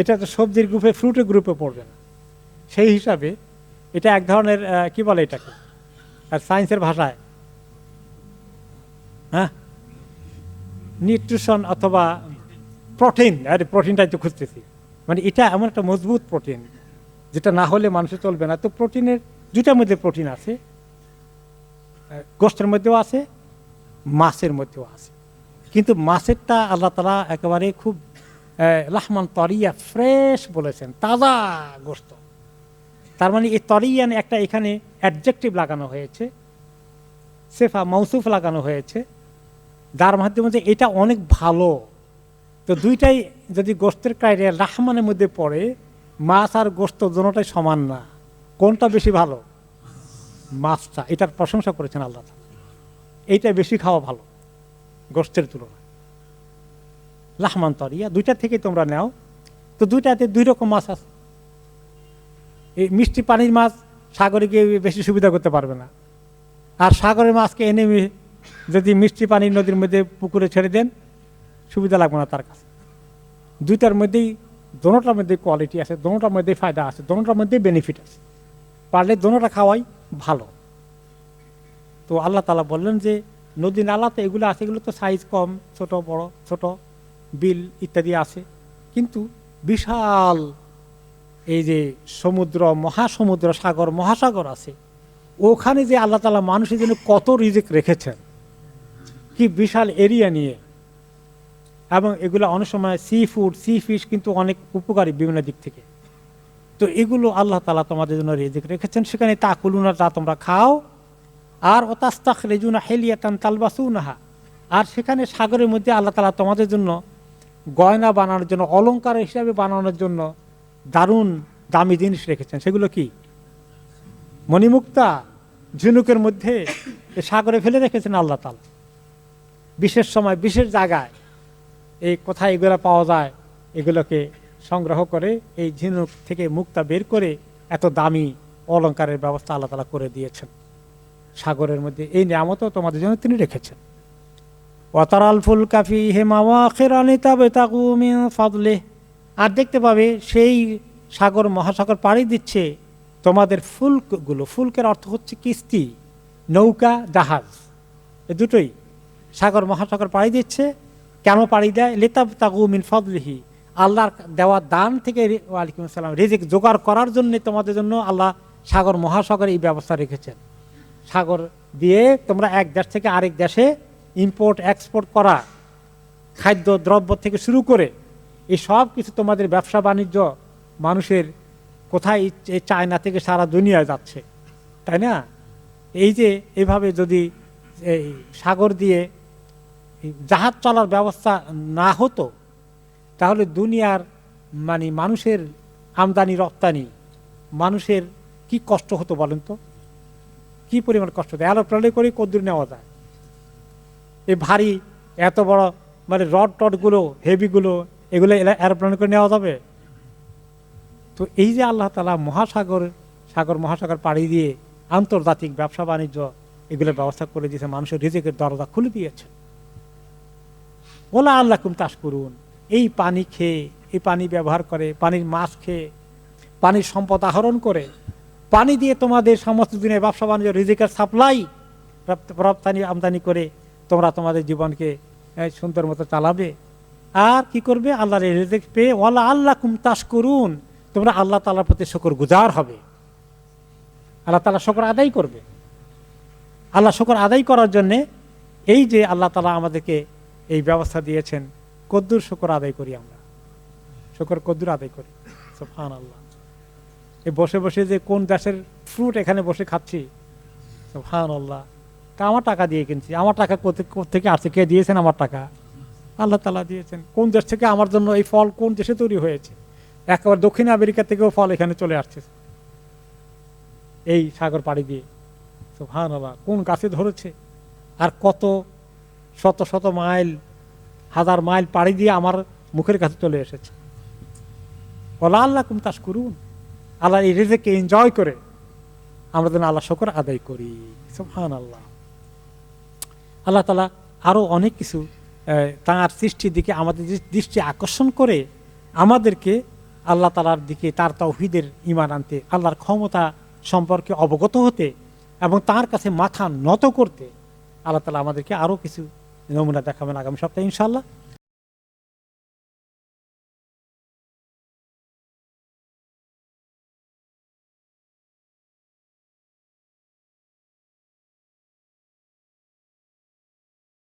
এটা তো সবজির গ্রুপে, ফ্রুটের গ্রুপে পড়বে না। সেই হিসাবে এটা এক ধরনের কি বলে এটাকে আর সায়েন্সের ভাষায়, হ্যাঁ, নিউট্রিশন অথবা প্রোটিন। আরে প্রোটিনটাই তো খুঁজতেছি, মানে এটা এমন একটা মজবুত প্রোটিন যেটা না হলে মানুষের চলবে না। তো প্রোটিনের দুটার মধ্যে প্রোটিন আছে, গোশতের মধ্যেও আছে, মাছের মধ্যেও আছে। কিন্তু মাছেরটা আল্লাহ তাআলা একেবারে খুব লাহমান তারিয়া, ফ্রেশ বলেছেন, তাজা গোশত। তার মানে এই তরিয়ান একটা এখানে অ্যাডজেক্টিভ লাগানো হয়েছে, সেফা মৌসুফ লাগানো হয়েছে, যার মাধ্যমে যে এটা অনেক ভালো। তো দুইটাই যদি গোস্তের ক্রাইটেরিয়া রাহমানের মধ্যে পড়ে, মাছ আর গোস্ত দুটোটাই সমান না, কোনটা বেশি ভালো? মাছটা। এটার প্রশংসা করেছেন আল্লাহ তাআলা, এইটা বেশি খাওয়া ভালো গোস্তের তুলনায়। লাহমান তরিয়া, দুইটা থেকে তোমরা নাও। তো দুইটাতে দুই রকম মাছ আছে। এই মিষ্টি পানির মাছ সাগরে গিয়ে বেশি সুবিধা করতে পারবে না, আর সাগরের মাছকে এনে যদি মিষ্টি পানির নদীর মধ্যে পুকুরে ছেড়ে দেন, সুবিধা লাগবে না তার কাছে। দুইটার মধ্যেই, দোনোটার মধ্যে কোয়ালিটি আছে, দোনোটার মধ্যেই ফায়দা আছে, দোনোটার মধ্যে বেনিফিট আছে, পারলে দোনোটা খাওয়াই ভালো। তো আল্লাহ তাআলা বললেন যে নদী নালাতে এগুলো আছে, এগুলো তো সাইজ কম, ছোট বড়, ছোট বিল ইত্যাদি আছে, কিন্তু বিশাল এই যে সমুদ্র, মহাসমুদ্র, সাগর, মহাসাগর আছে, ওখানে যে আল্লাহ তাআলা মানুষের জন্য কত রিজিক রেখেছেন, কি বিশাল এরিয়া নিয়ে। এবং এগুলো অনেক সময় সি ফুড, সি ফিশ কিন্তু অনেক উপকারী বিভিন্ন দিক থেকে। তো এগুলো আল্লাহ তাআলা তোমাদের জন্য রিজিক রেখেছেন, সেখানে তাকুলুনা, তা তোমরা খাও। আর ওয়াতাস্তাখরিজুনা হিলিয়াতান তালবাসুনাহা, আর সেখানে সাগরের মধ্যে আল্লাহ তাআলা তোমাদের জন্য গয়না বানানোর জন্য, অলংকার হিসাবে বানানোর জন্য দারুণ দামি জিনিস রেখেছেন। সেগুলো কি? মণিমুক্তা, ঝিনুকের মধ্যে সাগরে ফেলে রেখেছেন আল্লাহ তাআলা। বিশেষ সময়, বিশেষ জায়গায় এই কোথায় এগুলো পাওয়া যায়, এগুলোকে সংগ্রহ করে এই ঝিনুক থেকে মুক্তা বের করে এত দামি অলংকারের ব্যবস্থা আল্লাহ তাআলা করে দিয়েছেন সাগরের মধ্যে। এই নিয়ামতও তোমাদের জন্য তিনি রেখেছেন। ওয়াতারাল ফুলকা ফীহি মাওয়াখিরা লিতাবতাগু মিন ফাদলিহি, আর দেখতে পাবে সেই সাগর, মহাসাগর পাড়ি দিচ্ছে তোমাদের ফুলকগুলো। ফুলকের অর্থ হচ্ছে কিস্তি, নৌকা, জাহাজ, এ দুটোই সাগর মহাসাগর পাড়ি দিচ্ছে। কেন পাড়ি দেয়? লিতাবতাগু মিন ফাদলিহি, আল্লাহর দেওয়া দান থেকে, ওয়ালাইকুম আসসালাম, রিজিক জোগাড় করার জন্য তোমাদের জন্য আল্লাহ সাগর মহাসাগর এই ব্যবস্থা রেখেছেন। সাগর দিয়ে তোমরা এক দেশ থেকে আরেক দেশে ইম্পোর্ট এক্সপোর্ট করা, খাদ্য দ্রব্য থেকে শুরু করে এই সব কিছু তোমাদের ব্যবসা বাণিজ্য মানুষের কোথায়, এই চায়না থেকে সারা দুনিয়ায় যাচ্ছে, তাই না? এই যে এভাবে যদি এই সাগর দিয়ে জাহাজ চলার ব্যবস্থা না হতো, তাহলে দুনিয়ার মানে মানুষের আমদানি রপ্তানি, মানুষের কি কষ্ট হতো বলেন তো, কি পরিমাণ কষ্ট হতো। এরোপ্লেনে করে কদ্দূর নেওয়া যায়? এই ভারী এত বড় মানে রড টডগুলো, হেভিগুলো, এগুলো এরোপ্লেনে করে নেওয়া যাবে? তো এই যে আল্লাহ তাআলা মহাসাগর, সাগর মহাসাগর পাড়ি দিয়ে আন্তর্জাতিক ব্যবসা বাণিজ্য এগুলোর ব্যবস্থা করে দিয়েছে, মানুষের রিজিকের দরজা খুলে দিয়েছে। ওলা আল্লাকুম তাশকুরুন, এই পানি খেয়ে, এই পানি ব্যবহার করে, পানির মাছ খেয়ে, পানির সম্পদ আহরণ করে, পানি দিয়ে তোমাদের সমস্ত দিনের ব্যবসা বাণিজ্য, রিজিকের সাপ্লাই, রপ্তানি আমদানি করে তোমরা তোমাদের জীবনকে সুন্দর মতো চালাবে। আর কি করবে? আল্লাহর রিজিক পেয়ে ওয়ালা আল্লাকুম তাশকুরুন, তোমরা আল্লাহ তাআলার প্রতি শুকরগুজার হবে, আল্লাহ তাআলা শুকর আদায় করবে। আল্লাহ শুকর আদায় করার জন্যে এই যে আল্লাহ তাআলা আমাদেরকে এই ব্যবস্থা দিয়েছেন, কদ্দুর শুকর আদায় করি আমরা, শুকর কদ্দুর আদায় করি। সুবহানাল্লাহ। এই বসে বসে যে কোন দেশের ফ্রুট এখানে বসে খাচ্ছি, সুবহানাল্লাহ, তা আমার টাকা দিয়ে কিনছি। আমার টাকা কোথেকে আসছে? কে দিয়েছেন? আমার টাকা আল্লাহ তাআলা দিয়েছেন। কোন দেশ থেকে আমার জন্য এই ফল কোন দেশে তৈরি হয়েছে? একেবারে দক্ষিণ আমেরিকা থেকেও ফল এখানে চলে আসছে এই সাগর পাড়ি দিয়ে। সুবহানাল্লাহ, কোন গাছে ধরেছে, আর কত শত শত মাইল, হাজার মাইল পাড়ি দিয়ে আমার মুখের কাছে চলে এসেছে। ওয়ালা আল্লাকুম তাশকুরুন, আল্লাহ এই রিজিককে এনজয় করে আমরা যেন আল্লাহ শুকর আদায় করি। সুবহানাল্লাহ। আল্লাহ তাআলা আরো অনেক কিছু তাঁর সৃষ্টির দিকে আমাদের দৃষ্টি আকর্ষণ করে আমাদেরকে আল্লাহ তাআলার দিকে, তার তাওহীদের ঈমান আনতে, আল্লাহর ক্ষমতা সম্পর্কে অবগত হতে এবং তার কাছে মাথা নত করতে আল্লাহ তাআলা আমাদেরকে আরো কিছু নমুনা দেখাবেন আগামী সপ্তাহে ইনশাআল্লাহ।